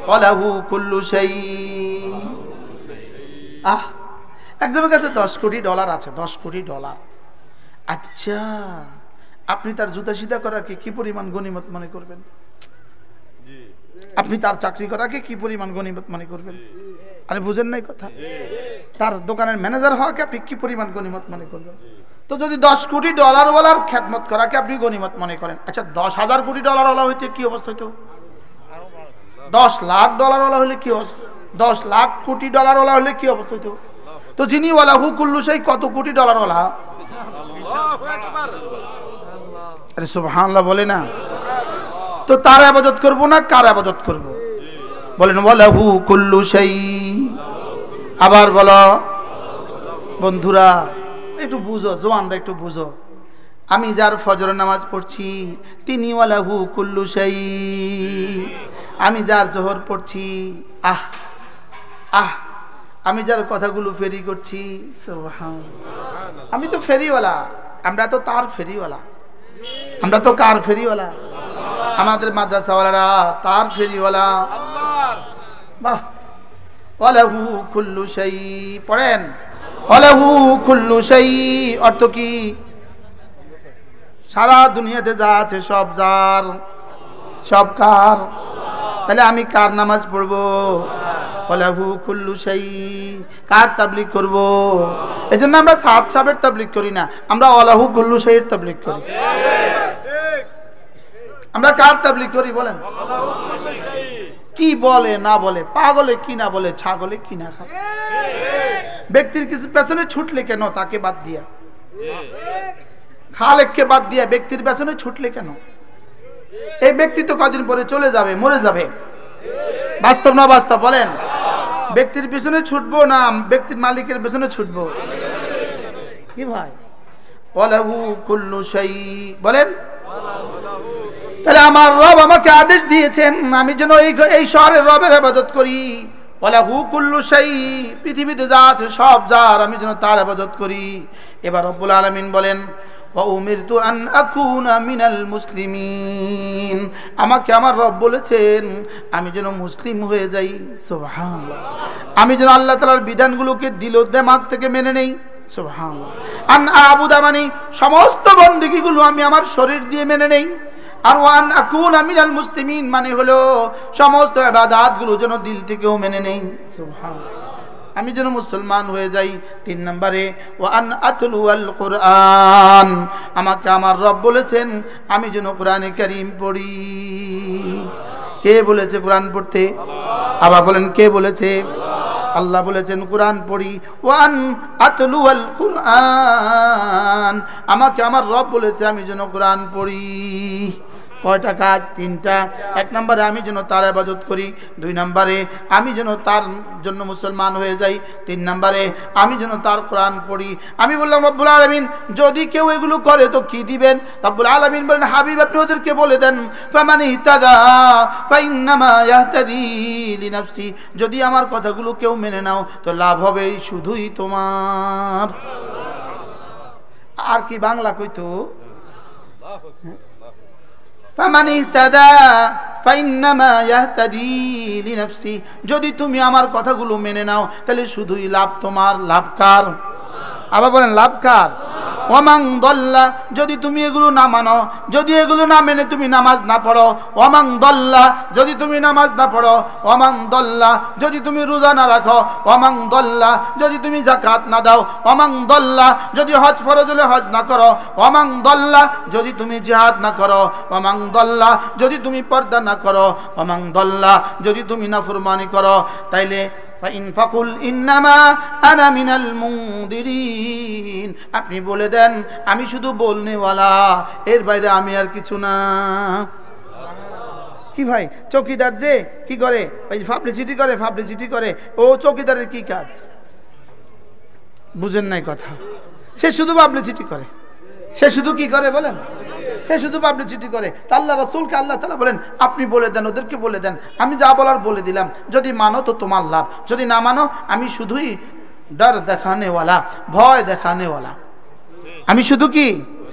ওয়ালাহু কুল্লু শাই। একজনের কাছে 10 কোটি ডলার আছে। 10 কোটি ডলার। আচ্ছা, আপনি তার জুতা সিধা করাকে কি পরিমাণ গনিমত মনে করবেন? আপনি তার চাকরি করাকে কি পরিমাণ গনিমত মনে করবেন? আরে বুঝেন নাই কথা? তার দোকানের ম্যানেজার হওয়াকে আপনি কি পরিমাণ গনিমত মনে করবেন? তো যদি 10 কোটি ডলারওয়ালার খেদমত করাকে আপনি গনিমত মনে করেন, আচ্ছা 10,000 কোটি ডলারওয়ালা হইতে কি অবস্থা হইতো? 10 লাখ ডলারওয়ালা হলে কি অবস্থা? 10 লাখ কোটি ডলারওয়ালা হলে কি অবস্থা হইতো? তো যিনি ওয়ালাহু কুল্লু শাই কত কোটি ডলারওয়ালা? আরে সুবহানাল্লাহ বলে না? তো তার ইবাদত করব না কার ইবাদত করব? বলেন ওয়ালাহু কুল্লু শাই। আবার বলো বন্ধুরা, একটু বুঝো, জওয়ানরা একটু বুঝো। আমি যার ফজরের নামাজ পড়ছি তিনি ওয়ালাহু কুল্লু শাই। আমি যার জোহর পড়ছি, আমি যার কথাগুলো ফেরি করছি, সুবহানাল্লাহ, আমি তো ফেরিওয়ালা। আমরা তো তার ফেরিওয়ালা। আমরা তো কার ফেরিওয়ালা? আমাদের মাদ্রাসাওয়ালারা তার ফেরিওয়ালা। বাহ, ওয়ালাহু কুল্লু শাই পড়েন। ওয়ালাহু কুল্লু শাই অর্থ কি? সারা দুনিয়াতে যা আছে সব যার, সব কার? তাহলে আমি কার নামাজ পড়বো? ওয়ালাহু কুল্লু শাই। কার তাবলীগ করব? এজন্য আমরা সাত সাবের তাবলীগ করি না, আমরা ওয়ালাহু কুল্লু শাইয়ের তাবলীগ করি। আমরা কার তাবলীগ করি বলেন? কি বলে না বলে, পাগলে কি না বলে, ছাগলে কি না খায়, ব্যক্তির কিছু পেছনে ছুটলে কেন তাকে বাদ দিয়া, খালেককে বাদ দিয়া ব্যক্তির পেছনে ছুটলে কেন? এই ব্যক্তি তো কদিন পরে চলে যাবে, মরে যাবে। বাস্তব না বাস্তব বলেন? ব্যক্তির পিছনে ছুটবো না ব্যক্তির মালিকের পেছনে ছুটবো? কি ভাই? ওয়ালাহু কুল্লু শাই বলেন। তাহলে আমার রব আমাকে আদেশ দিয়েছেন আমি যেন এই শহরের রবের ইবাদত করি। ওয়ালাহু কুল্লু শাই, পৃথিবীতে যা আছে সব যার, আমি যেন তার ইবাদত করি। এবার রব্বুল আলামিন বলেন ওয়া উমিরতু আন আকুনা মিনাল মুসলিমিন, আমাকে আমার রব বলেছেন আমি যেন মুসলিম হয়ে যাই। সুবহানাল্লাহ, আমি যেন আল্লাহ তাআলার বিধানগুলোকে দিল দিমাগ থেকে মেনে নেই। সুবহানাল্লাহ, আন আবুদা মানে সমস্ত বন্দেগীগুলো আমি আমার শরীর দিয়ে মেনে নেই। আর ওয়ান আকুনা মিনাল মুসলিমিন মানে হলো সমস্ত ইবাদতগুলো যেন দিল থেকেও মেনে নেই। সুবহানাল্লাহ, আমি যেন মুসলমান হয়ে যাই। 3 নম্বরে ওয়ান আতলুল কুরআন, আমাকে আমার রব বলেছেন আমি যেন কোরআনে কারীম পড়ি। কে বলেছে কোরআন পড়তে? আবার বলেন কে বলেছে? আল্লাহ বলেছেন কোরআন পড়ি। ওয়ান আতলুল কুরআন, আমাকে আমার রব বলেছে আমি যেন কোরআন পড়ি। কয়টা কাজ? 3টা। 1 নম্বরে আমি যেন তার ইবাদত করি, 2 নম্বরে আমি যেন তার জন্য মুসলমান হয়ে যাই, 3 নম্বরে আমি যেন তার কোরআন পড়ি। আমি বললাম রব্বুল আলামিন যদি কেউ এগুলো করে তো কি দিবেন? রব্বুল আলামিন বলেন হাবিব আপনি ওদেরকে বলে দেন ফামান ইহতাদা ফাইন্নামা ইয়াহতাদি লিনাফসি, যদি আমার কথাগুলো কেউ মেনে নাও তো লাভ হবে শুধুই তোমার। আর কি বাংলা কইতো? ফামান ইহতাদা ফাইন্নামা ইয়াহতাদি লিনাফসি, যদি তুমি আমার কথাগুলো মেনে নাও তাহলে শুধুই লাভ তোমার। লাভ কার? আবার বলেন লাভ কার? ওয়ামান দাল্লা, যদি তুমি এগুলো না মানো, যদি এগুলো না মেনে তুমি নামাজ না পড়ো, ওয়ামান দাল্লা, যদি তুমি নামাজ না পড়ো, ওয়ামান দাল্লা, যদি তুমি রোজা না রাখো, ওয়ামান দাল্লা, যদি তুমি যাকাত না দাও, ওয়ামান দাল্লা, যদি হজ ফরজ হলে হজ না করো, ওয়ামান দাল্লা, যদি তুমি জিহাদ না করো, ওয়ামান দাল্লা, যদি তুমি পর্দা না করো, ওয়ামান দাল্লা, যদি তুমি নাফরমানি করো, তাইলে ফাইন ফাকুল ইন্নামা আনা মিনাল মুনদিরিন, আপনি বলে দেন আমি শুধু বলনেওয়ালা, এর বাইরে আমি আর কিছু না। কি ভাই চৌকিদার যে কি করে? ওই পাবলিসিটি করে, পাবলিসিটি করে। ও চৌকিদারের কি কাজ বুঝেন নাই কথা? সে শুধু পাবলিসিটি করে। সে শুধু কি করে বলেন? সে শুধু পাবলিসিটি করে। আল্লাহ রাসূলকে আল্লাহ তাআলা বলেন আপনি বলে দেন, ওদেরকে বলে দেন আমি যা বলার বলে দিলাম, যদি মানো তো তোমার লাভ, যদি না মানো আমি শুধুই ডর দেখানেওয়ালা, ভয় দেখানেওয়ালা। আমি শুধু কি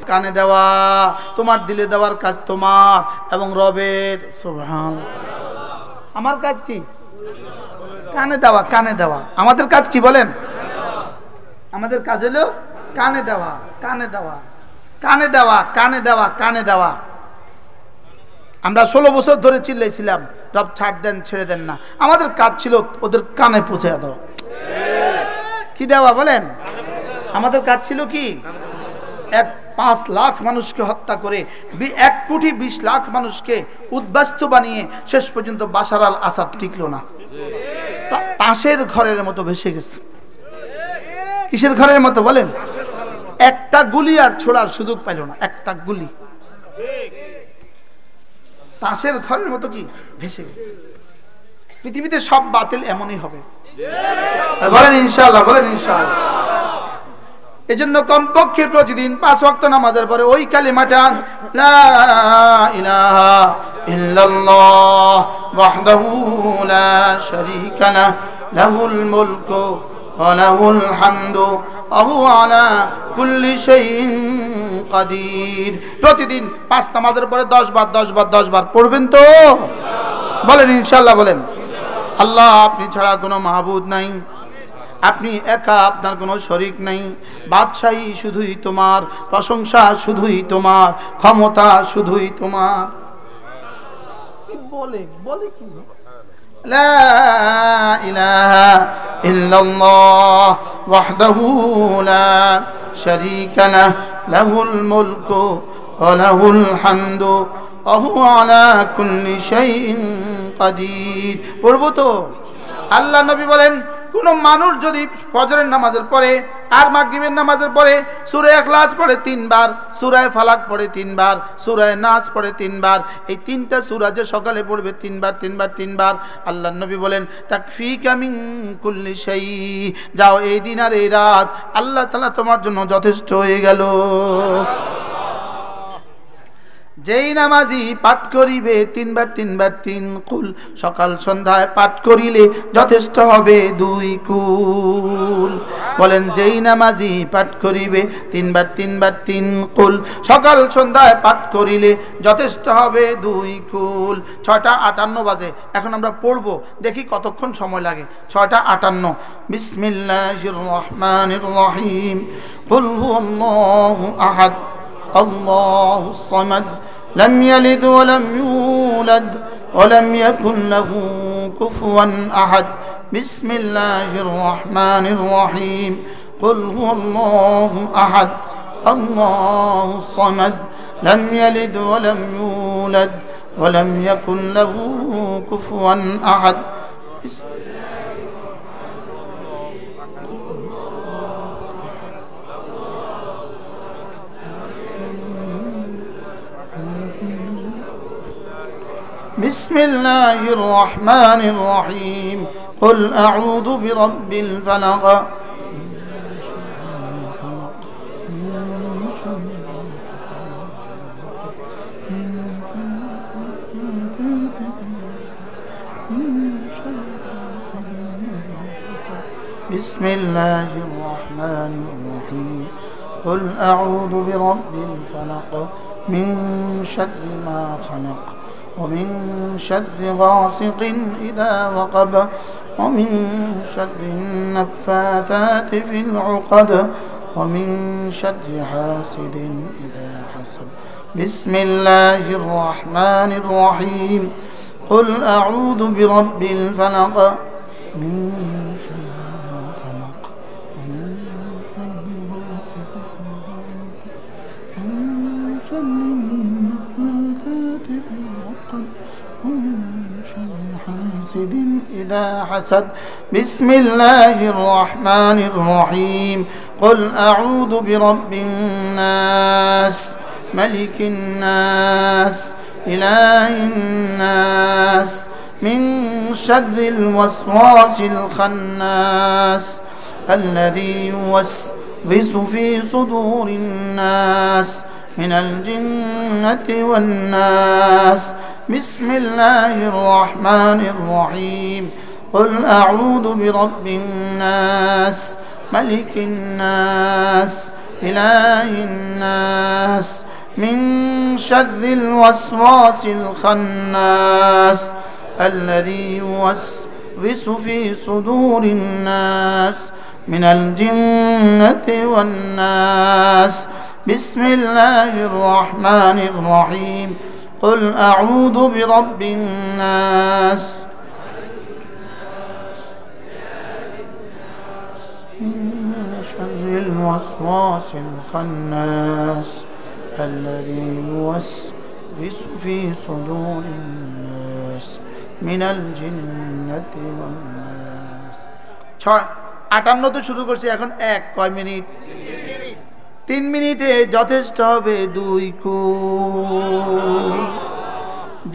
কানে দেওয়া, তোমার দিলে দেওয়ার কাজ তোমার এবং রবের। সুবহানাল্লাহ, আমার কাজ কি? কানে দেওয়া, কানে দেওয়া। আমাদের কাজ কি বলেন? আমাদের কাজ হলো কানে দেওয়া, কানে দেওয়া, কানে দেওয়া, কানে দেওয়া, কানে দেওয়া। আমরা 16 বছর ধরে চিল্লাইছিলাম রব ছাড় দেন ছেড়ে দেন না, আমাদের কাজ ছিল ওদের কানে পৌঁছে দেওয়া। কি দেওয়া বলেন? আমাদের কাজ ছিল কি? 5 লাখ মানুষকে হত্যা করে 1 কোটি 20 লাখ মানুষকে উদ্বাস্তু বানিয়ে শেষ পর্যন্ত বাশার আল আসাদ টিকলো না, তাসের ঘরের মতো ভেসে গেছে। কিসের ঘরের মতো বলেন? একটা গুলি আর ছোড়ার সুযোগ পাইল না, একটা গুলি তাসের ঘরের মতো কি ভেসে গেছে। পৃথিবীতে সব বাতিল এমনই হবে, বলেন ইনশাআল্লাহ, বলেন ইনশাআল্লাহ। এজন্য কমপক্ষে প্রতিদিন 5 ওয়াক্ত নামাজের পরে ওই কালিমাটা লা ইলাহা ইল্লাল্লাহ ওয়াহদাহু লা শারীকা লাহু লাহুল মুলকু ওয়া লাহুল হামদু ওয়া হুয়া আলা কুল্লি শাইইন কাদির। প্রতিদিন 5 নামাজের পরে 10 বার 10 বার 10 বার পড়বেন তো? বলেন ইনশাআল্লাহ, বলেন। আল্লাহ আপনি ছাড়া কোনো মাহবুদ নাই, আপনি একা, আপনার কোনো শরীক নেই। বাদশাহী শুধুই তোমার, প্রশংসা শুধুই তোমার, ক্ষমতা শুধুই তোমার। কি বলে বলে কি? লা ইলাহা ইল্লাল্লাহ ওয়াহদাহু লা শারীকা লাহু লাহুল মুলকু ওয়া লাহুল হামদু ওয়া হুয়া আলা কুল্লি শাইইন কাদির। পড়ব তো? আল্লাহ নবী বলেন, কোন মানুষ যদি ফজরের নামাজের পরে আর মাগরিবের নামাজের পরে সূরা ইখলাস পড়ে 3 বার, সূরা ফালাক পড়ে 3 বার, সূরা নাস পড়ে 3 বার, এই 3টা সূরা যে সকালে পড়বে 3 বার 3 বার 3 বার, আল্লাহর নবী বলেন তাকফিকা মিন কুল্লি শাই, যাও এই দিন আর এই রাত আল্লাহ তাআলা তোমার জন্য যথেষ্ট হয়ে গেল। যেই নামাজি পাঠ করিবে 3 বার 3 বার 3 কুল, সকাল সন্ধ্যায় পাঠ করিলে যথেষ্ট হবে 2 কুল। বলেন, যেই নামাজি পাঠ করিবে 3 বার 3 বার 3 কুল, সকাল সন্ধ্যায় পাঠ করিলে যথেষ্ট হবে 2 কুল। 6টা 58 বাজে, এখন আমরা পড়ব, দেখি কতক্ষণ সময় লাগে। 6টা 58। বিসমিল্লাহির রহমানির রহিম। কুল হুয়াল্লাহু আহাদ আল্লাহুস সামাদ لم يلد ولم يولد ولم يكن له كفوا أحد بسم الله الرحمن الرحيم قل هو الله أحد الله الصمد لم يلد ولم يولد ولم يكن له كفوا أحد بسم الله الرحمن الرحيم قل أعوذ برب الفلق بسم الله الرحمن الرحيم قل أعوذ برب الفلق من شر ما خلق ومن شر غاسق إذا وقب ومن شر النفاثات في العقد ومن شر حاسد إذا حسد بسم الله الرحمن الرحيم قل أعوذ برب الفلق من شر ما خلق ومن شر غاسق ومن شر النفاثات في العقد ومن شر حاسد إذا حسد بسم الله الرحمن الرحيم قل أعوذ برب الناس ملك الناس إله الناس من شر الوسواس الخناس الذي يوسوس في صدور الناس من الجنة والناس بسم الله الرحمن الرحيم قل أعوذ برب الناس ملك الناس إله الناس من شر الوسواس الخناس الذي يوسوس في صدور الناس من الجنة والناس بسم الله الرحمن الرحيم قل أعوذ برب الناس من شر الوسواس الخناس الذي يوسوس في صدور الناس من الجنة والناس 58 তে শুরু করছি এখন কয় মিনিট 3 মিনিটে যথেষ্ট হবে 2 কুল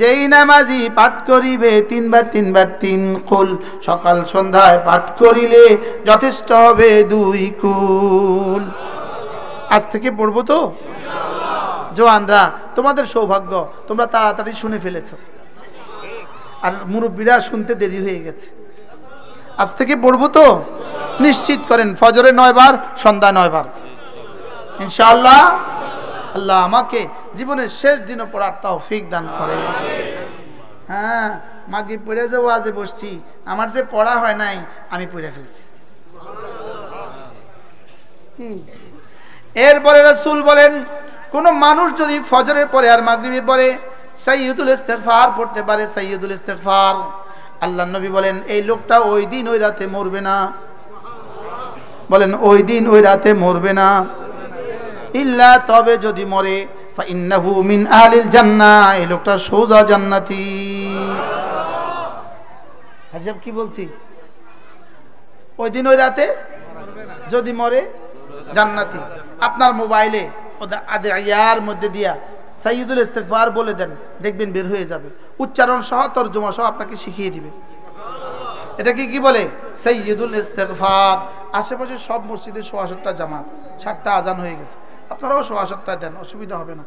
যেই নামাজি পাঠ করিবে 3 বার 3 কুল সকাল সন্ধ্যায় পাঠ করিলে যথেষ্ট হবে 2 কুল আজ থেকে পড়বো তো ইনশাআল্লাহ জওয়ানরা তোমাদের সৌভাগ্য তোমরা তাড়াতাড়ি শুনে ফেলেছো আর মুরব্বিরা শুনতে দেরি হয়ে গেছে আজ থেকে পড়বো তো নিশ্চিত করেন ফজরে 9 বার সন্ধ্যা 9 বার ইনশাআল্লাহ আল্লাহ আমাকে জীবনের শেষ দিনও পড়ার তৌফিক দান করে হ্যাঁ মাগরিব পড়ে যাবো আজে বসছি আমার যে পড়া হয় নাই আমি পড়ে ফেলছি এরপরে রাসূল বলেন কোন মানুষ যদি ফজরের পরে আর মাগরিবে পরে সাইয়্যিদুল ইস্তিগফার পড়তে পারে সাইয়্যিদুল ইস্তিগফার আল্লাহর নবী বলেন এই লোকটা ওই দিন ওই রাতে মরবে না বলেন ওই দিন ওই রাতে মরবে না ইল্লা তবে যদি মরে ফাইন্নাহু মিন আহলিল জান্নাহ এই লোকটা সোজা জান্নাতি আজব কি বলছি ওই দিন ওই রাতে যদি মরে জান্নাতি আপনার মোবাইলে আদিয়ার মধ্যে দিয়া সাইয়্যিদুল ইস্তিগফার বলে দেন দেখবেন বের হয়ে যাবে উচ্চারণ সহ তরজমা সহ আপনাকে শিখিয়ে দিবে এটাকে কি বলে সাইয়্যিদুল ইস্তিগফার আশেপাশে সব মসজিদে 7:15 জামাত 7টা আজান হয়ে গেছে আপনারাও 7:15 দেন অসুবিধা হবে না